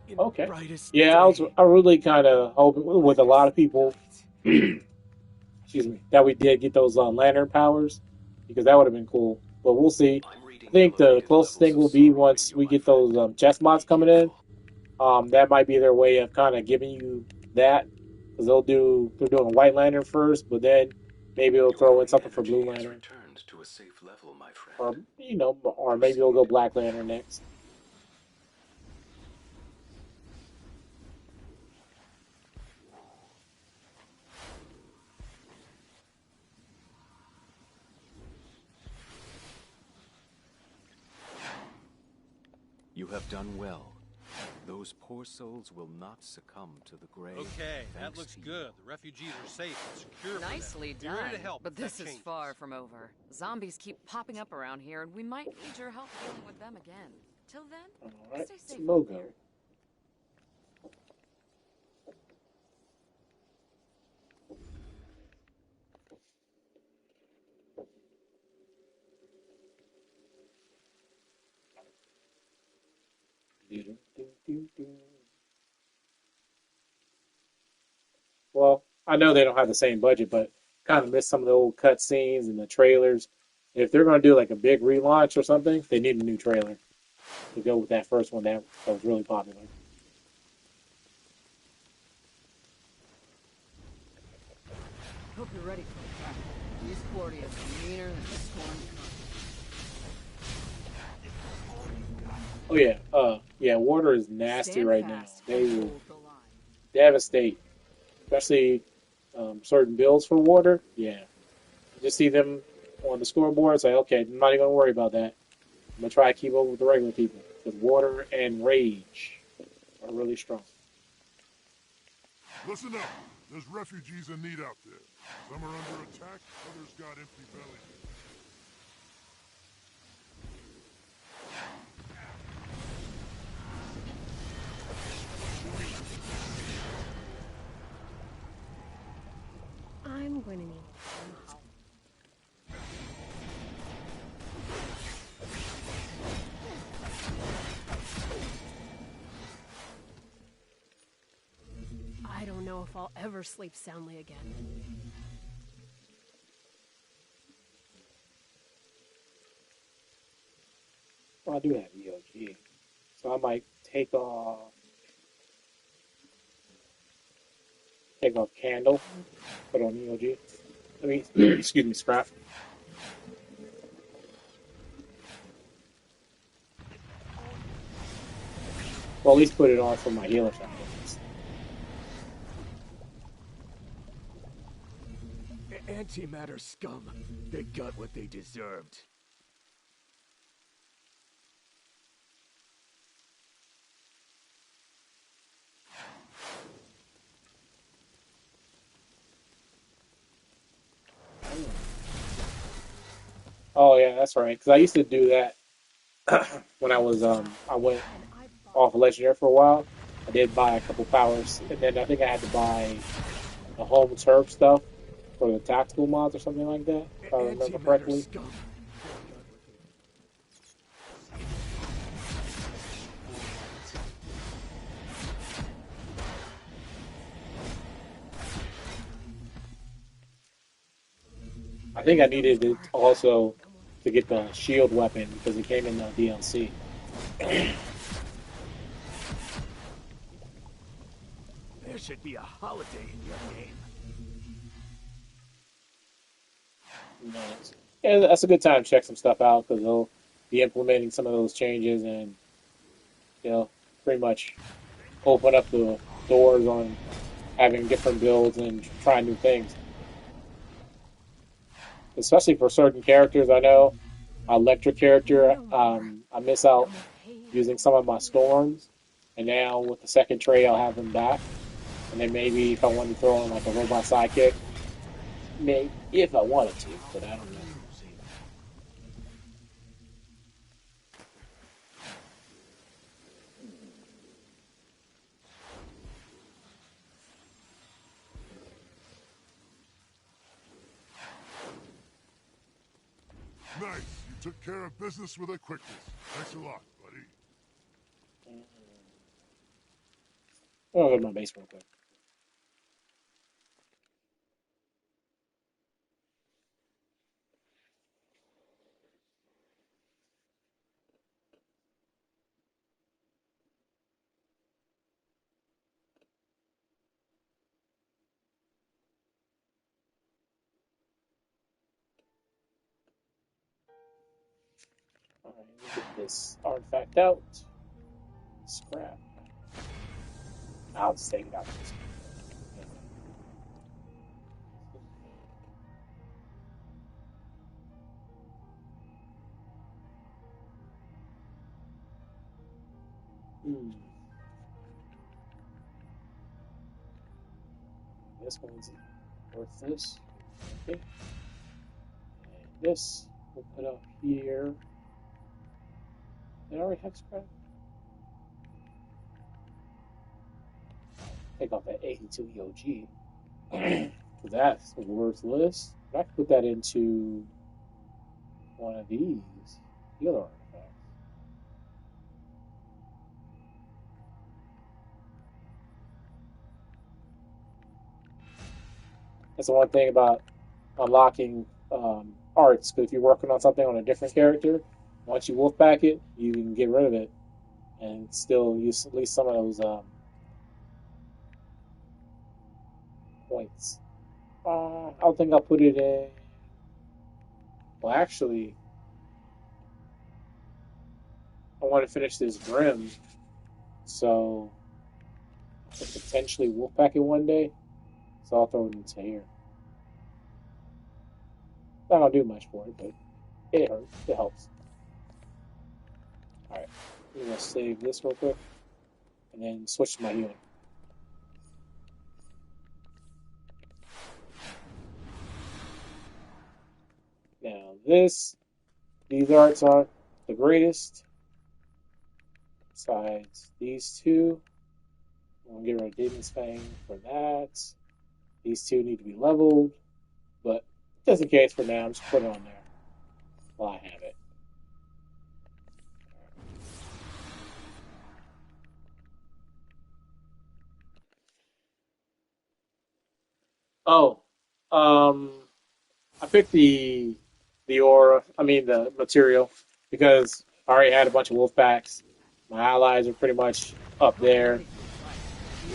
In Okay. brightest Yeah, day, I really kind of hoping with a lot of people, excuse me, that we did get those lantern powers because that would have been cool. But we'll see. I'm reading I think the elevated closest levels thing of will be sorrow in once you, we my get friend. those chest mods Be coming in. careful. That might be their way of kind of giving you that because they're doing White Lantern first, but then maybe they'll Your throw in gray something for energy Blue has Lantern, returned to a safe level, my friend. or or maybe they'll go Black Lantern next. You have done well. Those poor souls will not succumb to the gray. Okay, that thanks looks to you. good. The refugees are safe and secure. Nicely for them. Be done. ready to help But if that this is changes. far from over. Zombies keep popping up around here, and we might need your help dealing with them again. Till then, All right, stay it's safe. a logo. Well, I know they don't have the same budget, but kind of miss some of the old cut scenes and the trailers. If they're going to do like a big relaunch or something, they need a new trailer to go with that first one that was really popular. Hope you're ready for the battle. These Cordians are meaner than a storm. Oh yeah, water is nasty Stand right now. fast They and will hold the line. devastate, especially certain builds for water. Yeah, you just see them on the scoreboard. It's like, okay, I'm not even gonna worry about that. I'm gonna try to keep up with the regular people because water and rage are really strong. Listen up. There's refugees in need out there. Some are under attack, others got empty bellies. I'm going to need some help. I don't know if I'll ever sleep soundly again. I do have EOG, so I might take off candle, put on EOG. I mean, excuse me, scrap. Well, at least put it on for my healer shot. Antimatter scum. They got what they deserved. Oh yeah, that's right. Because I used to do that when I went off legendary for a while. I did buy a couple powers, and then I think I had to buy the home turf stuff for the tactical mods or something like that, if I remember Antimatter correctly. scum. I think I needed it also to get the shield weapon because it came in the DLC. There should be a holiday in your name. Nice. Yeah, that's a good time to check some stuff out because they'll be implementing some of those changes and you know pretty much open up the doors on having different builds and trying new things. Especially for certain characters, I know electric character, I miss out using some of my storms, and now with the second trade, I'll have them back. And then maybe if I wanted to throw in like a robot sidekick, maybe if I wanted to, but I don't know. Nice. You took care of business with a quickness. Thanks a lot, buddy. I'll go to my base real quick. All right, let me get this artifact out. Scrap. I'll just take it out. Hmm. This one's worth this. Okay. And this we'll put up here. Did I already have scrap? Take off that 82 EOG. Because that's worthless. I can put that into one of these healer artifacts. That's the one thing about unlocking arts. Because if you're working on something on a different character, once you wolfpack it, you can get rid of it and still use at least some of those points. I don't think I'll put it in. Well, actually, I want to finish this Grim, so I could potentially wolfpack it one day. So I'll throw it into here. Not gonna do much for it, but it hurts. It helps. All right, I'm gonna save this real quick and then switch to my healing. Now these arts aren't the greatest. Besides these two, I'm gonna get rid of Demon's Fang for that. These two need to be leveled, but just in case for now, I'm just putting it on there while I have it. Oh, um, I picked the aura. I mean the material because I already had a bunch of wolf packs. My allies are pretty much up there,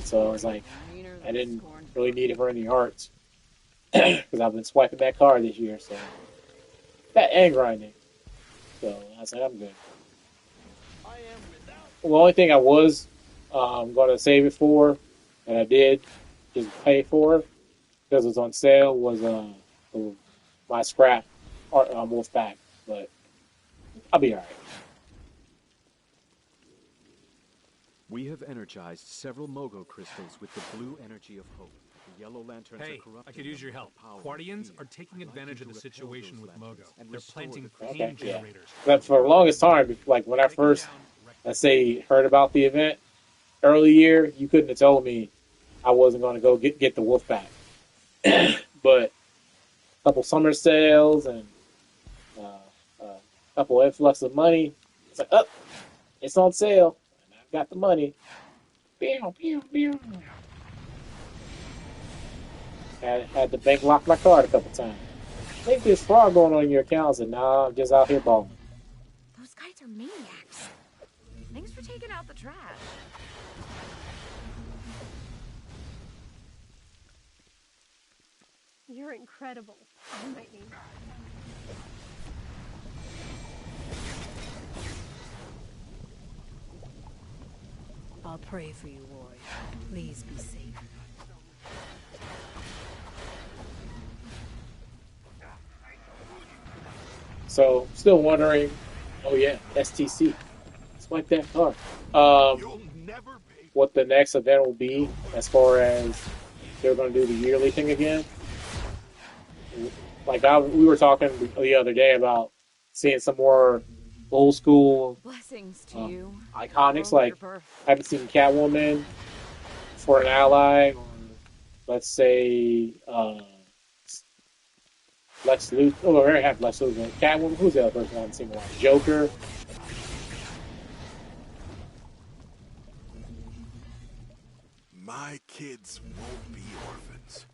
so I was like, I didn't really need it for any hearts because I've been swiping that card this year. So that and grinding. So I was like, I'm good. The only thing I was going to save it for, and I did just pay for because it was on sale, was my scrap wolf pack. But I'll be alright. We have energized several Mogo crystals with the blue energy of hope. The yellow lanterns Hey, are corrupted. I could use your help. Guardians are taking advantage of the situation with Mogo. They're planting pain generators. But for the longest time, like when I first, let's say, heard about the event early year, you couldn't have told me I wasn't going to go get the wolf pack. But a couple summer sales and a couple influx of money, it's like, oh, it's on sale. And I've got the money. Pew, pew, pew. Had the bank lock my card a couple times. I think there's fraud going on in your account. I said, nah, I'm just out here balling. Those guys are maniacs. Thanks for taking out the trash. You're incredible. I might need. I'll pray for you, warrior. Please be safe. So, still wondering. Oh yeah, STC. Swipe that card. What the next event will be as far as they're going to do the yearly thing again. Like we were talking the other day about seeing some more old school Blessings to you. iconics. Like I haven't seen Catwoman for an ally. Or let's say Lex Luthor. Oh, we already have Lex Luthor. Catwoman. Who's the other person I haven't seen in a while? Joker. My kids won't be orphans.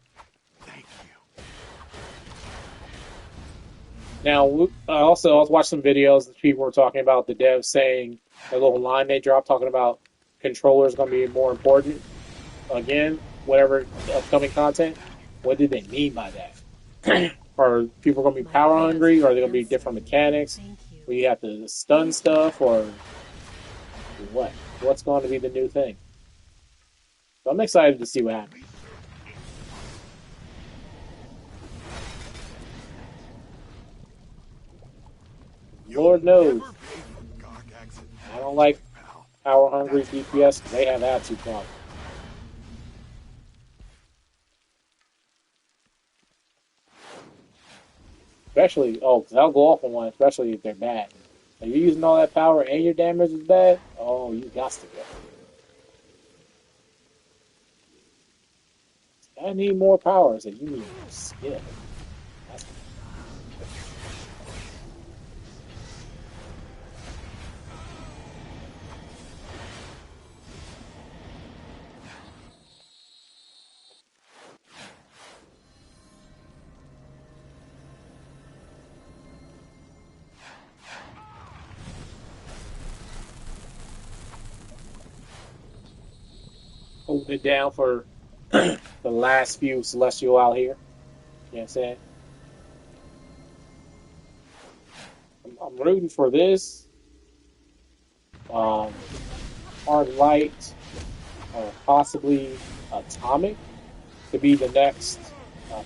Thank you. Now, I was watching some videos that people were talking about the devs saying a little line they dropped talking about controllers going to be more important again, whatever upcoming content. What did they mean by that? Are people going to be power hungry? Or are they going to be different mechanics? Where you have to stun stuff, or what? What's going to be the new thing? So I'm excited to see what happens. Lord knows, I don't like power hungry DPS because they have attitude problems. Especially, because I'll go off on one, especially if they're bad. If you're using all that power and your damage is bad, oh, you got to go. I need more power. I said, you need more skill. That's holding it down for the last few Celestial out here. You know what I'm saying? I'm rooting for this. Hard Light, or possibly Atomic, to be the next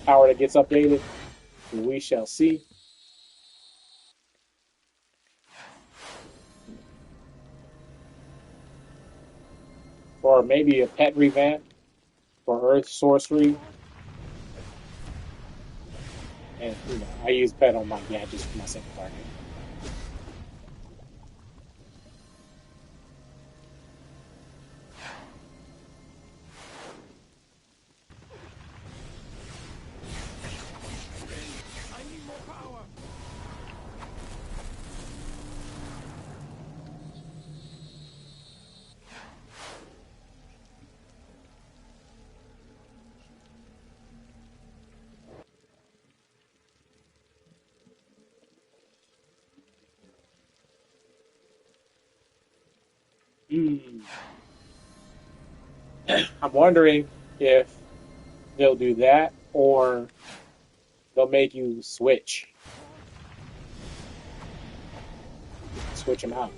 power that gets updated. We shall see. Or maybe a pet revamp for Earth Sorcery. And, I use pet on my gadgets for my second target. Hmm. I'm wondering if they'll do that or they'll make you switch them out.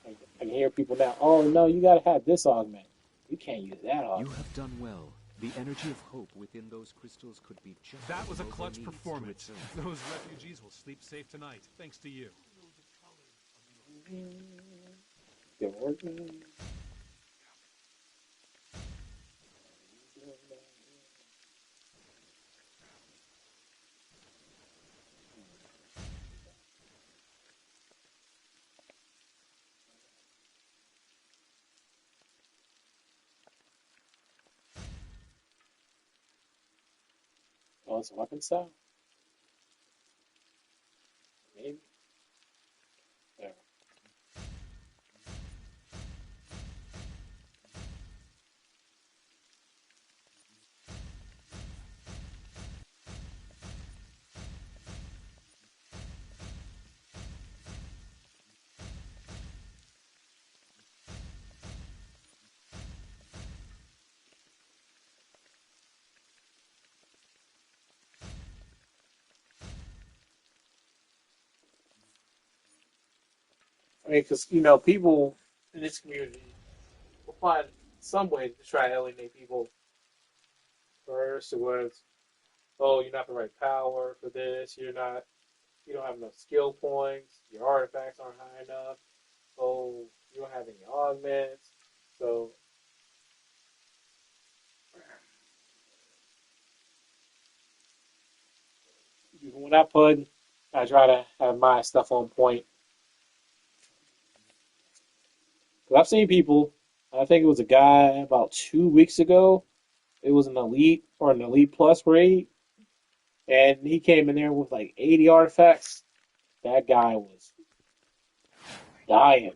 I can hear people now. Oh no, you gotta have this augment. You can't use that You augment. have done well. The energy of hope within those crystals could be just That was a what Mogo clutch needs to performance. return. Those refugees will sleep safe tonight, thanks to you. Good working. Oh, it's a weapon style? Maybe. There. I mean, because people in this community will find some way to try to alienate people first. Was, oh, you're not the right power for this. You don't have enough skill points. Your artifacts aren't high enough. Oh, you don't have any augments. So even when I try to have my stuff on point. Because I've seen people. I think it was a guy about 2 weeks ago. It was an elite or an elite plus raid, and he came in there with like 80 artifacts. That guy was dying.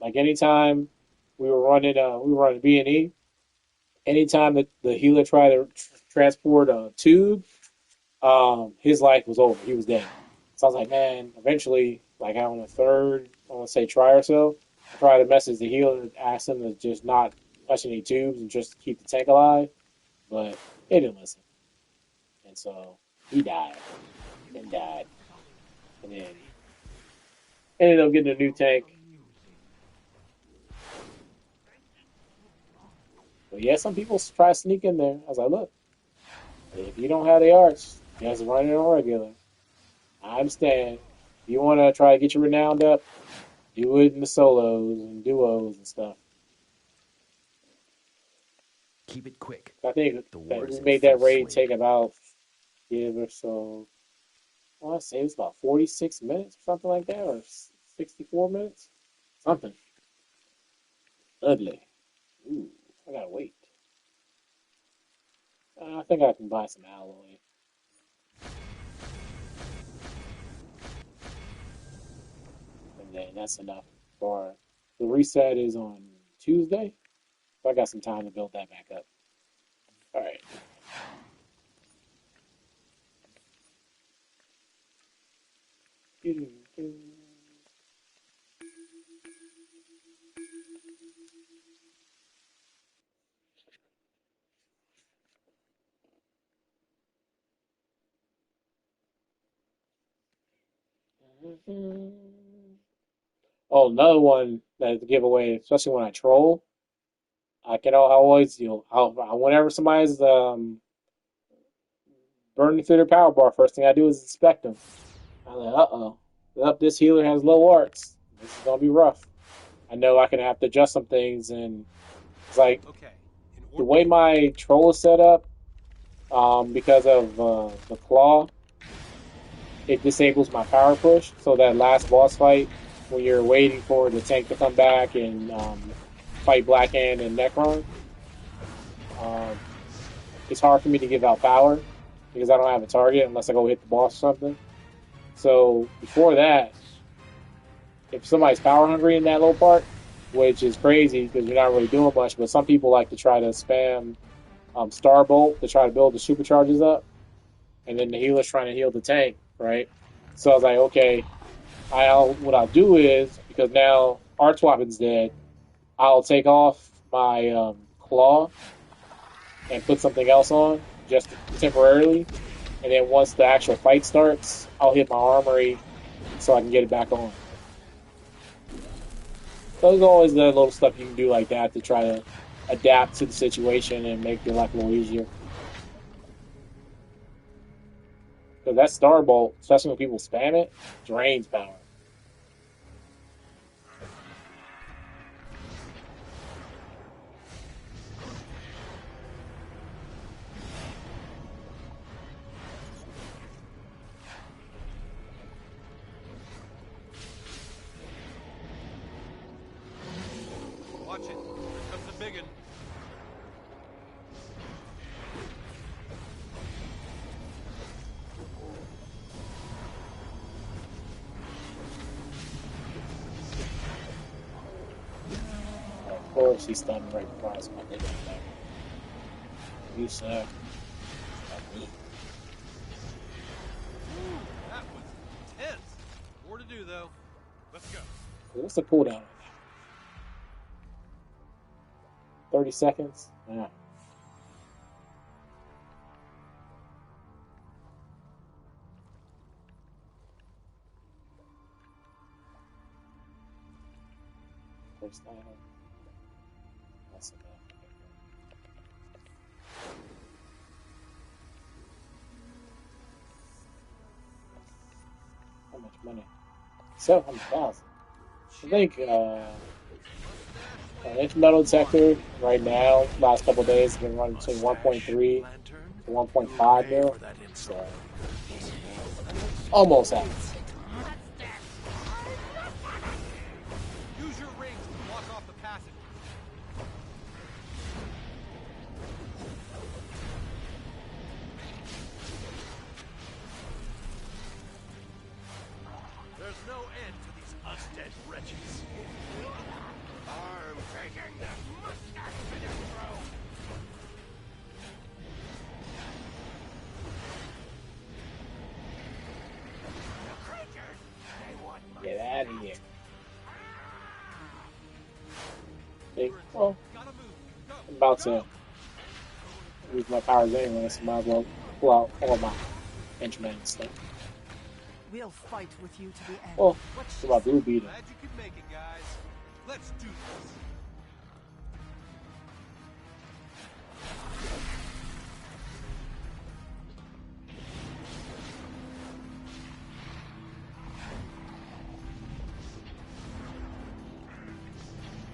Like anytime we were running B&E. Anytime that the healer tried to transport a tube, his life was over. He was dead. So I was like, man, eventually, like on the third, I want to say try or so, I tried to message the healer, ask him to just not touch any tubes and just keep the tank alive, but he didn't listen. And so he died and died. And then ended up getting a new tank. But yeah, some people try to sneak in there. I was like, look, if you don't have the arts, just run it on regular. I understand. If you want to try to get your renowned up, do it in the solos and duos and stuff. Keep it quick. I think The that war is we in made that full raid swing. take about give or so. I want to say it was about 46 minutes or something like that, or 64 minutes, something ugly. Ooh, I gotta wait. I think I can buy some alloy, and then that's enough for the reset is on Tuesday, so I got some time to build that back up. All right. Oh, another one that to give away, especially when I troll. I always, whenever somebody's burning through their power bar, first thing I do is inspect them. I'm like, uh-oh, up this healer has low arts. This is gonna be rough. I know I can have to adjust some things, and it's like Okay. In the order. way my troll is set up, because of the claw, it disables my power push. So that last boss fight, when you're waiting for the tank to come back and fight Blackhand and Necron, um, it's hard for me to give out power because I don't have a target unless I go hit the boss or something. So before that, if somebody's power hungry in that little part, which is crazy because you're not really doing much, but some people like to try to spam Starbolt to try to build the supercharges up, and then the healer's trying to heal the tank, right? So I was like, okay, what I'll do is, because now Artwappen's dead, I'll take off my claw and put something else on just temporarily, and then once the actual fight starts, I'll hit my armory so I can get it back on. So there's always that little stuff you can do like that to try to adapt to the situation and make your life a little easier. Because that Starbolt, especially when people spam it, drains power. Watch it. Here comes the biggin'. Of course, he's stunned right before I was about to hit him. You suck. That was intense. More to do, though. Let's go. What's the cooldown? 30 seconds? Yeah. First time. That's enough. How much money? 700,000. I think its metal detector right now, last couple of days, has been running between 1.3 to 1.5 mil. So almost half. Use your rings to block off the passage. There's no end to these undead wretches. I'm taking this mustache to your throat. The creatures, they want my Get out of here. Well, I'm about to use my powers anyway, so might as well pull out all my henchmen and stuff. We'll fight with you to the end. Oh, it's about Blue Beetle. Glad you can make it, guys. Let's do this.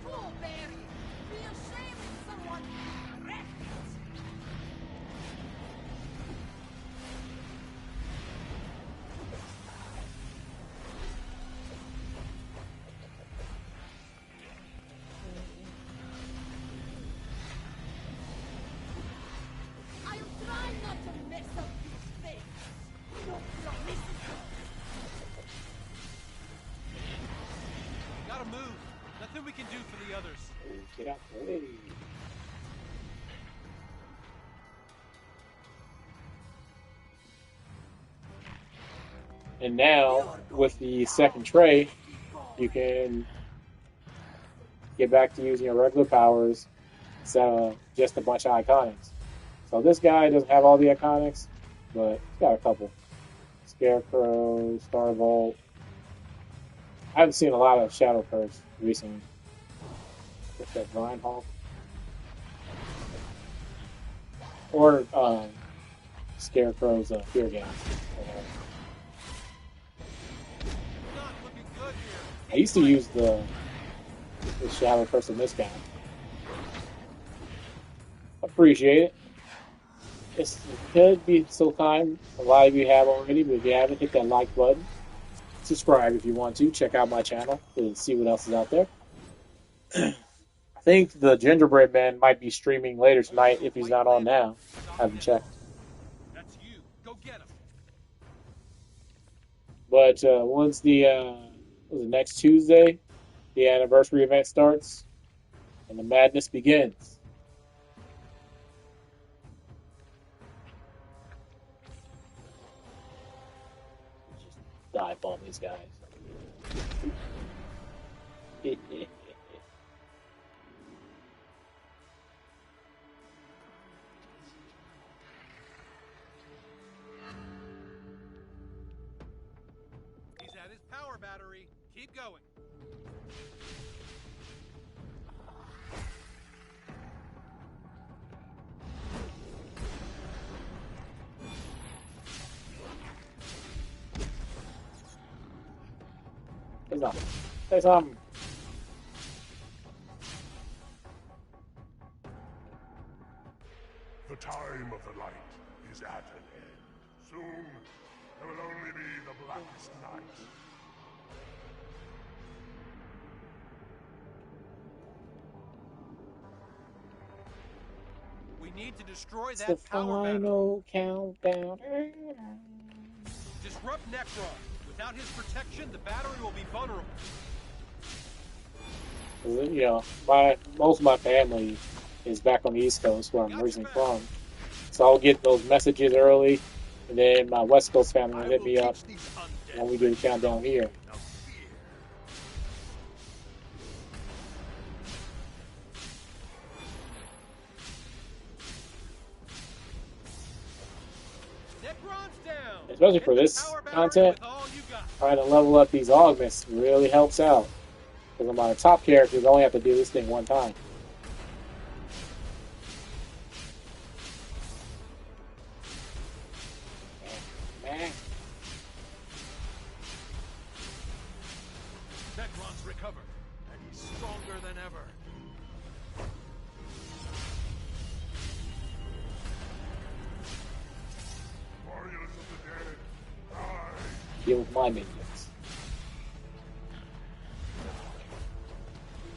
Fool Barry! Be ashamed of someone reckless! I am trying not to mess up these things. No promises. Gotta move. Nothing we can do for the others. Get out the way. And now, with the second tray, you can get back to using your regular powers instead of just a bunch of iconics. So this guy doesn't have all the iconics, but he's got a couple. Scarecrow, Starbolt. I haven't seen a lot of Shadow Curse recently. What's that, Grindhawk? Or Scarecrow's Fear Gas. Not looking good here. I used to use the Shadow Curse in this guy. Appreciate it. It could be still time. A lot of you have already, but if you haven't, hit that like button. Subscribe if you want to. Check out my channel to see what else is out there. I think the Gingerbread Man might be streaming later tonight if he's not on now. I haven't checked. That's you. Go get him. But once the was it next Tuesday? The anniversary event starts, and the madness begins. Just dive bomb these guys. He's at his power battery. Keep going. Say something. Say something. The time of the light is at an end. Soon, there will only be the blackest night. We need to destroy It's that the power battery. final countdown. Disrupt Necron. Without his protection, the battery will be vulnerable. You know, most of my family is back on the East Coast, where I'm originally from. So I'll get those messages early, and then my West Coast family will hit me up when we do the countdown here. Especially for this content, trying to level up these augments really helps out. Because I'm on the top characters, I only have to do this thing one time. Necron's recovered, and he's stronger than ever. Warriors of the dead, die! Deal with my minions.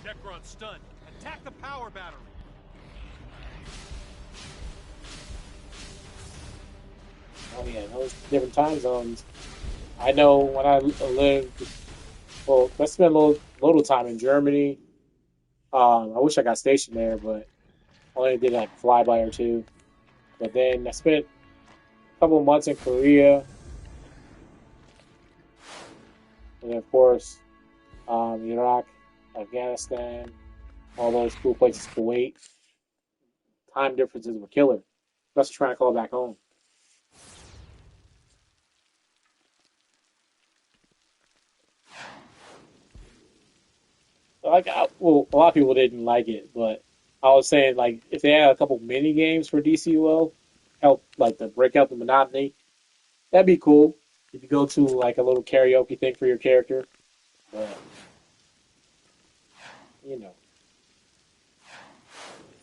Necron's stunned. Attack the power battery. Oh yeah, those different time zones. I know when I lived, well, I spent a little time in Germany. I wish I got stationed there, but I only did like a flyby or two. But then I spent a couple of months in Korea, and then of course, Iraq, Afghanistan, all those cool places, Kuwait. Time differences were killer. Just trying to call back home. Well, a lot of people didn't like it, but I was saying like if they had a couple mini games for DCUO, help like to break out the monotony, that'd be cool. If you go to like a little karaoke thing for your character, but you know.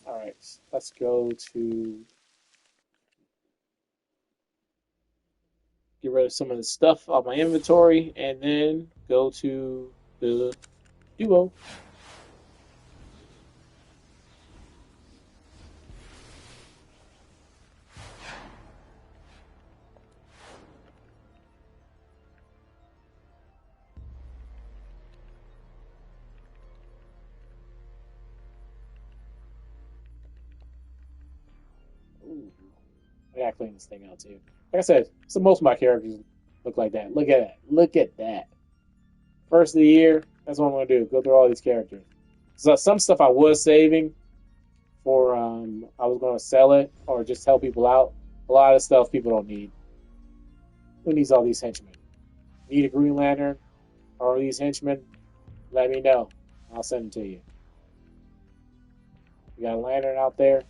All right, let's go to get rid of some of the stuff off my inventory, and then go to the duo. Ooh, I gotta clean this thing out too. Like I said, so most of my characters look like that. Look at that. Look at that. First of the year, that's what I'm gonna do. Go through all these characters. So some stuff I was saving for I was gonna sell it or just help people out. A lot of stuff people don't need. Who needs all these henchmen? Need a Green Lantern or these henchmen? Let me know. I'll send them to you. You got a lantern out there?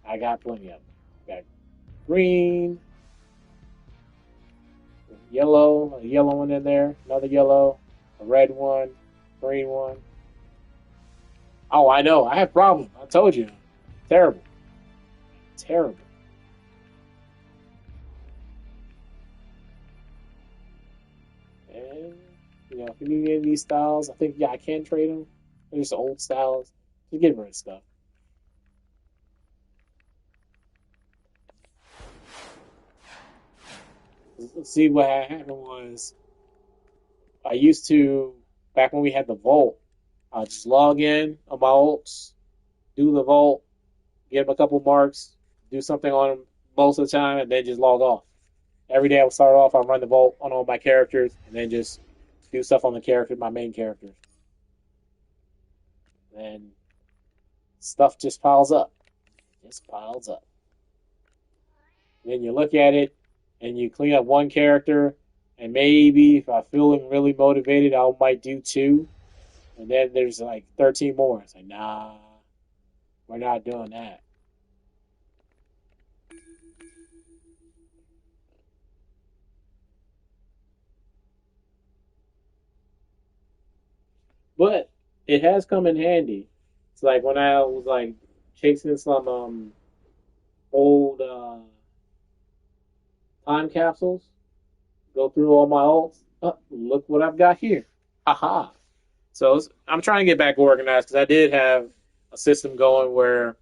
I got plenty of them. Got green, yellow, a yellow one in there, another yellow, a red one, green one. Oh, I know. I have problems. I told you. Terrible. Terrible. And, if you need any of these styles, I think, yeah, I can trade them. They're just old styles. Just get rid of stuff. Let's see what happened was I used to, back when we had the Vault, I'd just log in on my ults, do the Vault, get them a couple marks, do something on them most of the time, and then just log off. Every day I would start off, I'd run the Vault on all my characters, and then just do stuff on the character, my main characters. And stuff just piles up. Just piles up. And then you look at it, and you clean up one character, and maybe if I'm feeling really motivated, I might do two. And then there's like 13 more. It's like, nah, we're not doing that. But it has come in handy. It's like when I was like chasing some old time capsules, go through all my ults. Oh, look what I've got here. Aha. So I'm trying to get back organized because I did have a system going where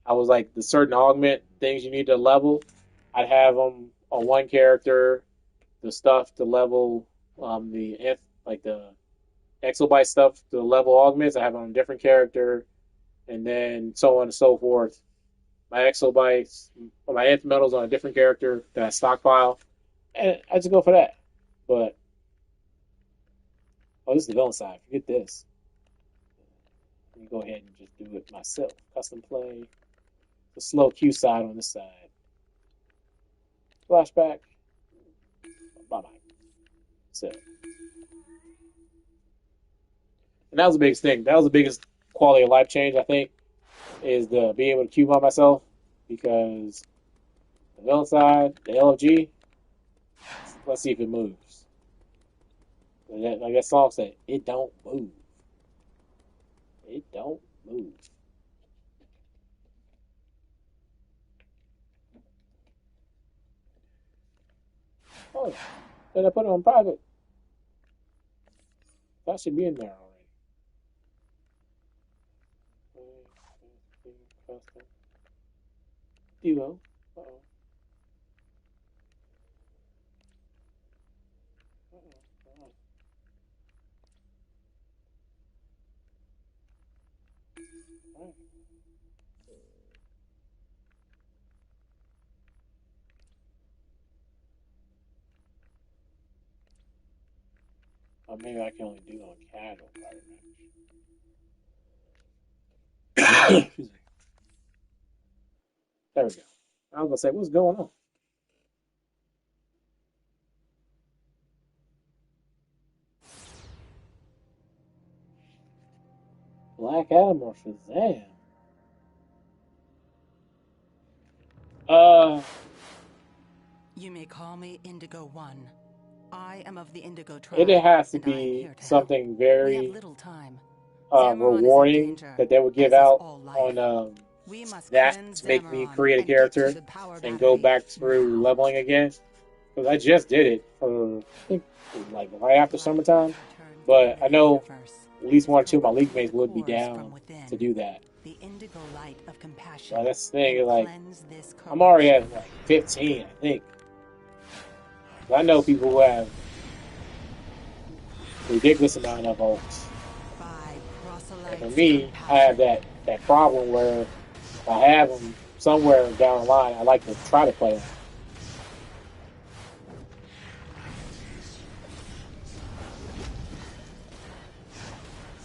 I was like the certain augment things you need to level. I'd have them on one character, the stuff to level like the exobyte stuff to level augments. I have it on a different character, and then so on and so forth. My exobytes, or my nth metals on a different character that I stockpile, and I just go for that. But oh, this is the villain side. Forget this. Let me go ahead and just do it myself. Custom play. The slow Q side on this side. Flashback. Bye bye. So, and that was the biggest thing. That was the biggest quality of life change, I think, is the being able to Q by myself, because the villain side, the LFG, let's see if it moves. Like that song said, it don't move. It don't move. Oh, yeah. Then I put it on private. That should be in there already. Custom. Duo. Uh-oh. Uh-oh. All right. Or maybe I can only do it on casual fire match. Excuse me. There we go. I was gonna say, what's going on? Black Adam or Shazam? Uh, You may call me Indigo One. I am of the Indigo tribe, it has to and I am be here to something help. We have very little time. Zamoron is in rewarding danger, that they would give as is out all life. on We must that cleanse to make me Zamoron create a and get to character the power and go battery back through now. leveling again. Because I just did it for, I think, like right after summertime. But I know at least one or two of my league mates would be down to do that. The indigo light of compassion. So that's the thing, is like, Cleanse this I'm already corruption. at like 15, I think. I know people who have ridiculous amount of ults. And for me, I have that problem where if I have them somewhere down the line, I like to try to play them.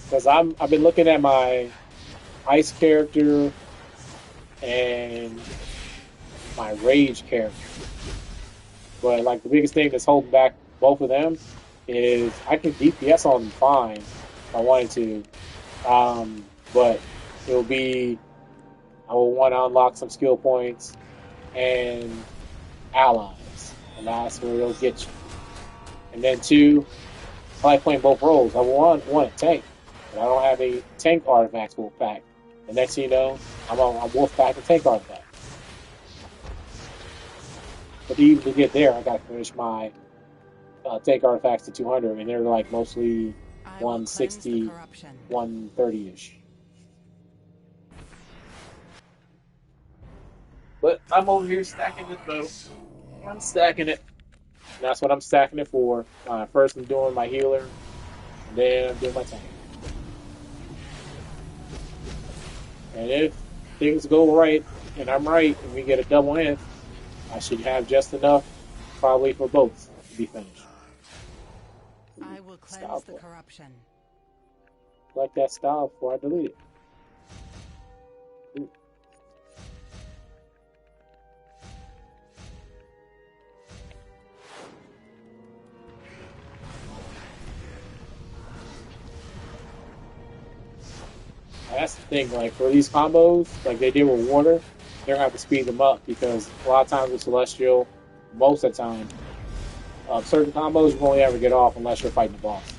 Because I've been looking at my ice character and my rage character. But like the biggest thing that's holding back both of them is I can DPS on them fine if I wanted to. But it'll be I will want to unlock some skill points and allies. And that's where it'll get you. And then two, I like playing both roles. I want a tank, but I don't have any tank artifacts wolf pack. The next thing you know, I'm wolf pack and tank artifact. But even to get there, I gotta finish my tank artifacts to 200, and they're like mostly 160, 130-ish. But I'm over here stacking this boat. I'm stacking it. And that's what I'm stacking it for. First, I'm doing my healer, and then I'm doing my tank. And if things go right, and I'm right, and we get a double nth, I should have just enough, probably for both, to be finished. I will cleanse the corruption. Like that style before I delete it. Ooh. That's the thing, like for these combos, like they did with water, they're gonna have to speed them up because a lot of times with Celestial, most of the time, certain combos you won't ever get off unless you're fighting the boss.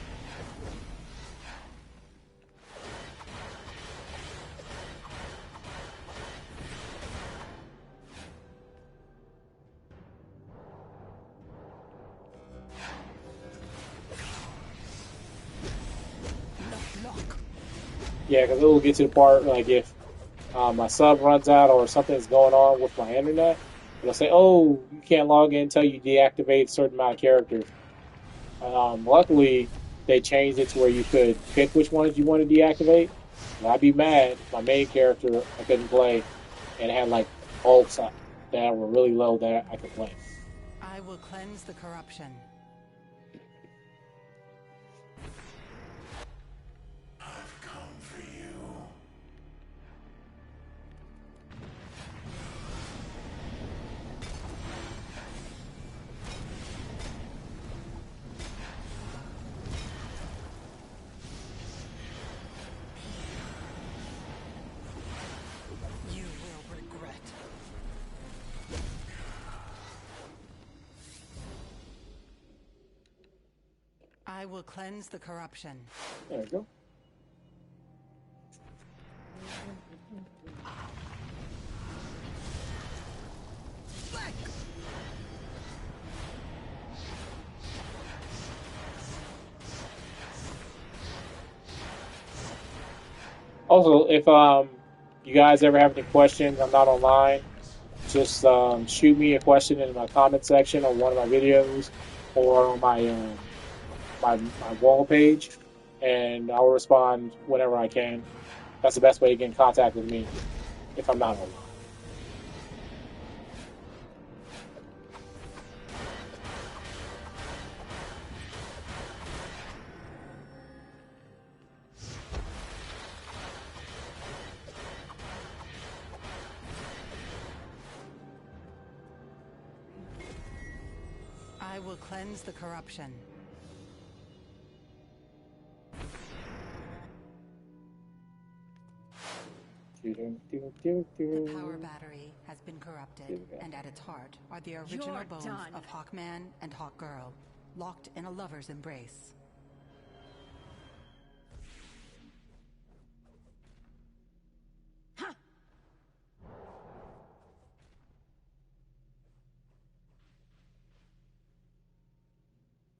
Yeah, because it will get to the part like if my sub runs out or something's going on with my internet, it'll say, "Oh, you can't log in until you deactivate a certain amount of characters." Luckily, they changed it to where you could pick which ones you want to deactivate. And I'd be mad if my main character I couldn't play and had like ults that were really low that I could play. I will cleanse the corruption. I've come for you. You will regret. I will cleanse the corruption. There we go. Also, if you guys ever have any questions, I'm not online. Just shoot me a question in my comment section on one of my videos or on my wall page, and I'll respond whenever I can. That's the best way to get in contact with me if I'm not online. I will cleanse the corruption. The power battery has been corrupted, and at its heart are the original bones of Hawkman and Hawkgirl, locked in a lover's embrace.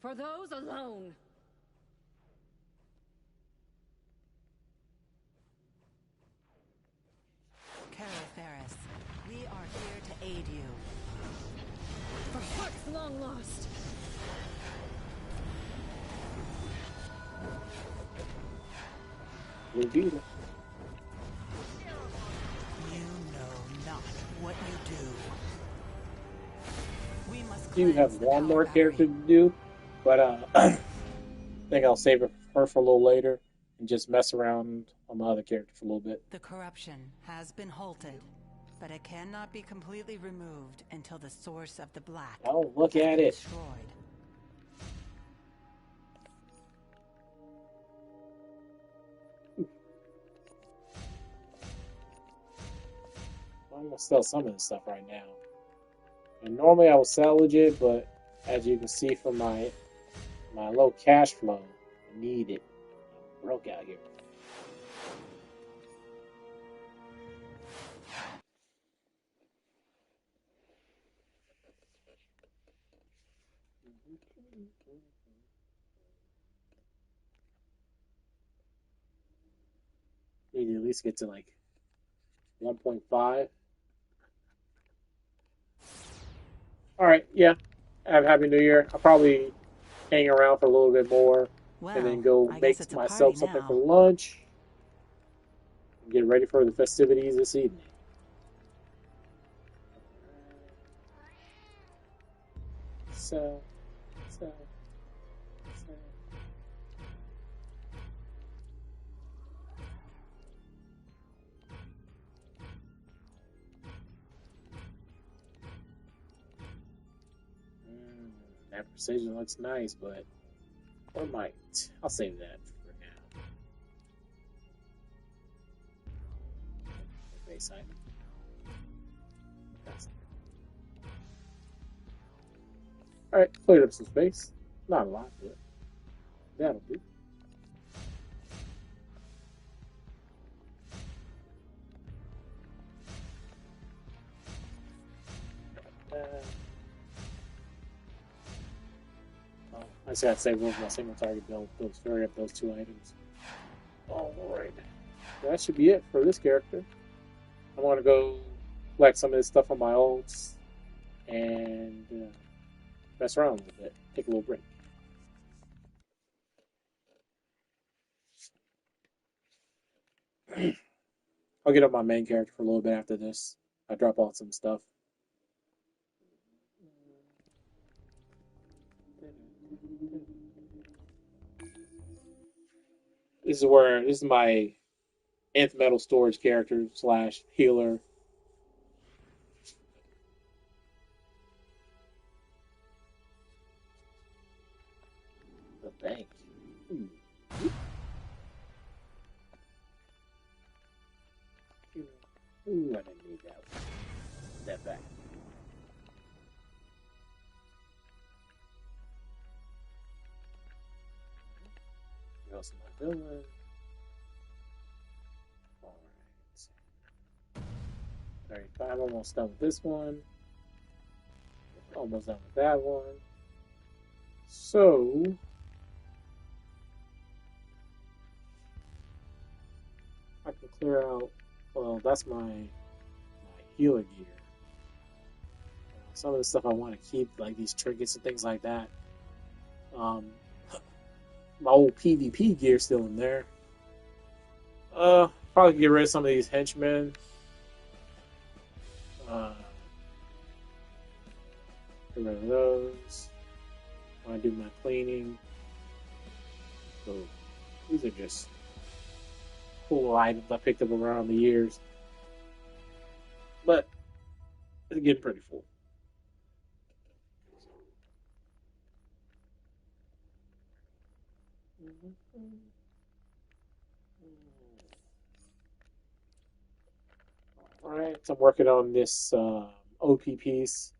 For those alone. Carol Ferris, we are here to aid you. For hearts long lost. We'll do that. You know not what you do. We must Do have cleanse the one power more battery. character to do, but I think I'll save her for a little later and just mess around on my other character for a little bit. The corruption has been halted, but it cannot be completely removed until the source of the black Oh, look has at been it. destroyed. I'm gonna sell some of this stuff right now. And normally I would salvage it, but as you can see from my low cash flow, I need it. I'm broke out here. Need to at least get to like 1.5. All right, yeah. have Happy New Year. I'll probably hang around for a little bit more and then Well, go I make guess it's a myself party something for now. lunch and get ready for the festivities this evening. So, so, so. That precision looks nice, but or might. I'll save that for now. Base item. Alright, cleared up some space. Not a lot, but that'll do. I just gotta save over my single target build. Those vary up those two items. Alright. That should be it for this character. I want to go collect some of this stuff on my ults and mess around a little bit. Take a little break. I'll get up my main character for a little bit after this. I drop off some stuff. This is my nth metal storage character / healer. The bank. Ooh, I didn't need that one. That back. Else my villain. Alright. 35, almost done with this one. Almost done with that one. So I can clear out. Well, that's my healer gear. Some of the stuff I want to keep, like these trinkets and things like that. My old PvP gear still in there. Probably get rid of some of these henchmen. Get rid of those. When I do my cleaning. So these are just cool items I picked up around the years. But it's getting pretty full. Alright, so I'm working on this OP piece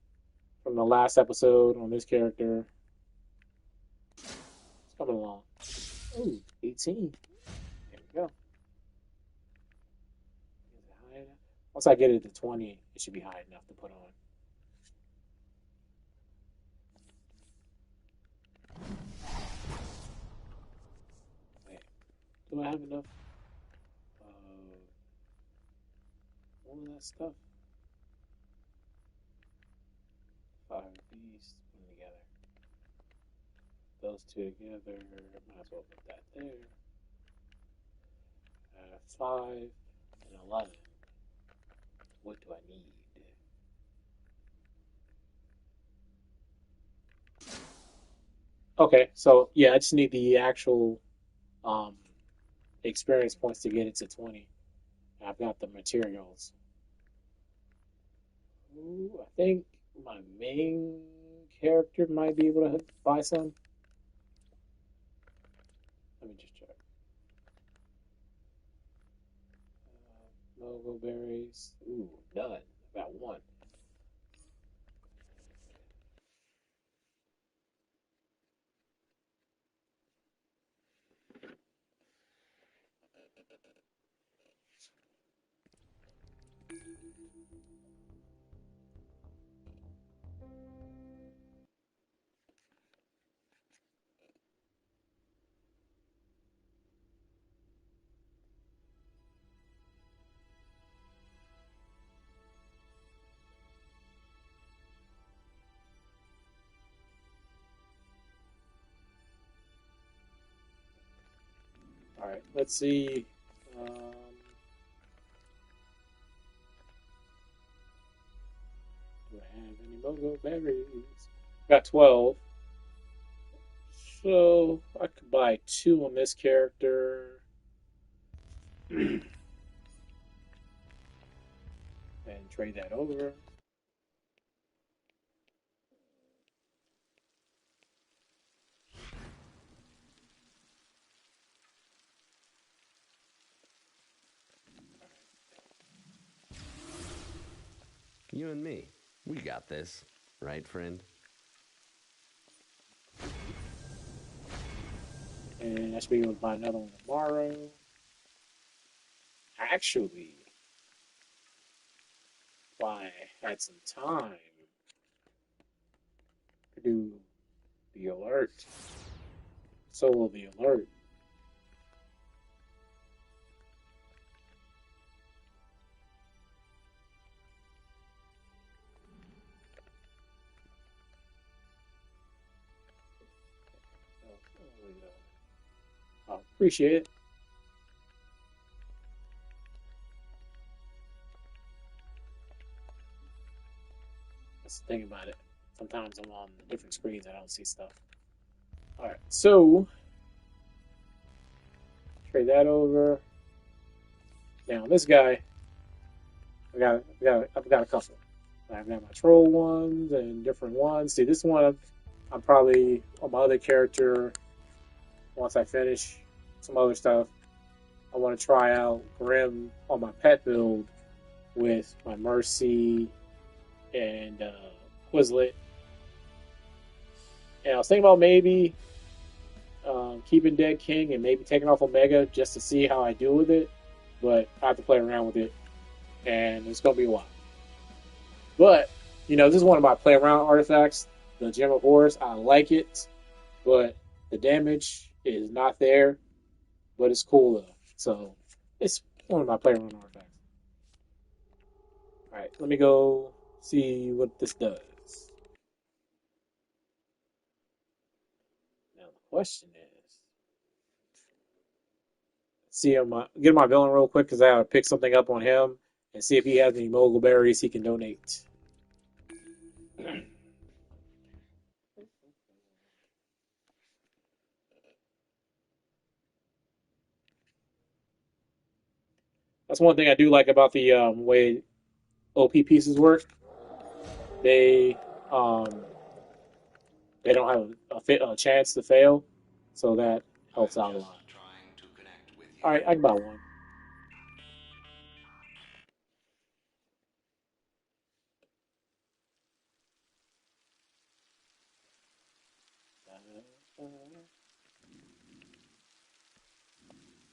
from the last episode on this character. It's coming along. Ooh, 18. There we go. Once I get it to 20, it should be high enough to put on. Wait, do I have enough? All of that stuff. 5 of these, put them together. Those two together, might as well put that there. 5 and 11. What do I need? Okay, so yeah, I just need the actual experience points to get it to 20. I've got the materials. Ooh, I think my main character might be able to buy some. Let me just check. Logo berries. Ooh, none. About one. let's see. Do I have any Mogo berries? Got 12. So I could buy 2 on this character. And trade that over. You and me, we got this, right, friend? And I should be able to buy another one tomorrow. Actually, if I had some time to do the alert, solo the alert. I appreciate it. That's the thing about it. Sometimes I'm on different screens, I don't see stuff. Alright, so trade that over. Now this guy, I've got a couple. I've got my troll ones and different ones. See, this one, I'm probably on my other character. Once I finish some other stuff, I want to try out Grim on my pet build with my Mercy and Quizlet. And I was thinking about maybe keeping Dead King and maybe taking off Omega just to see how I do with it. But I have to play around with it, and it's going to be a while. But, this is one of my play around artifacts, the Gem of Horus. I like it, but the damage is not there, but it's cool though. So it's one of my play around artifacts. Alright, let me go see what this does. Now the question is, get my villain real quick because I gotta pick something up on him and see if he has any mogul berries he can donate. That's one thing I do like about the way OP pieces work. They they don't have a chance to fail, so that helps out a lot. All right, I can buy one.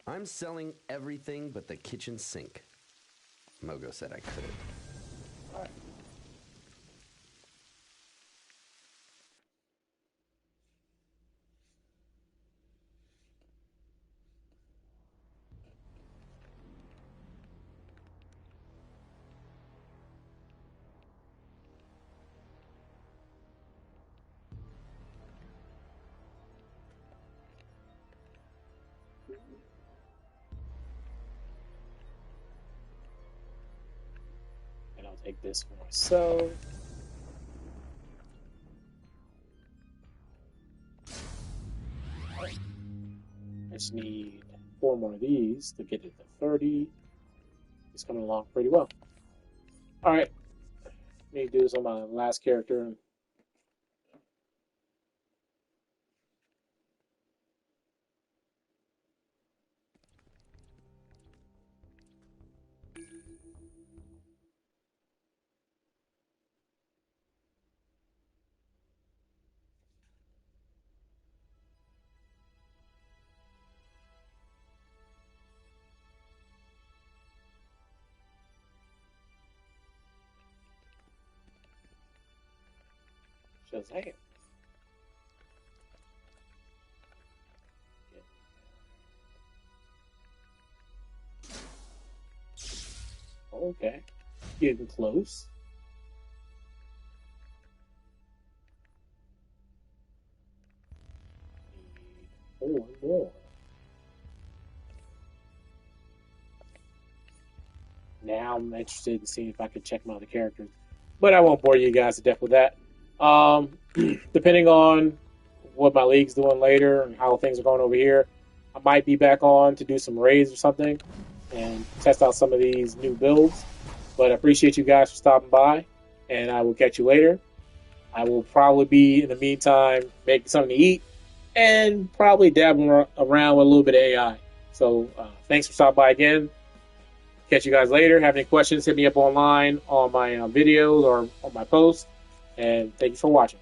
I'm selling everything but the kitchen sink. Mogo said I couldn't. All right. And I'll take this for myself. I just need 4 more of these to get it to 30. It's coming along pretty well. All right, let me do this on my last character. Shazam. Okay, getting close. Need 4 more. now I'm interested in seeing if I can check my other characters. But I won't bore you guys to death with that. Depending on what my league's doing later and how things are going over here, I might be back on to do some raids or something and test out some of these new builds. But I appreciate you guys for stopping by, and I will catch you later. I will probably be, in the meantime, making something to eat and probably dabbling around with a little bit of AI. So thanks for stopping by again. Catch you guys later. Have any questions, hit me up online on my videos or on my posts. And thank you for watching.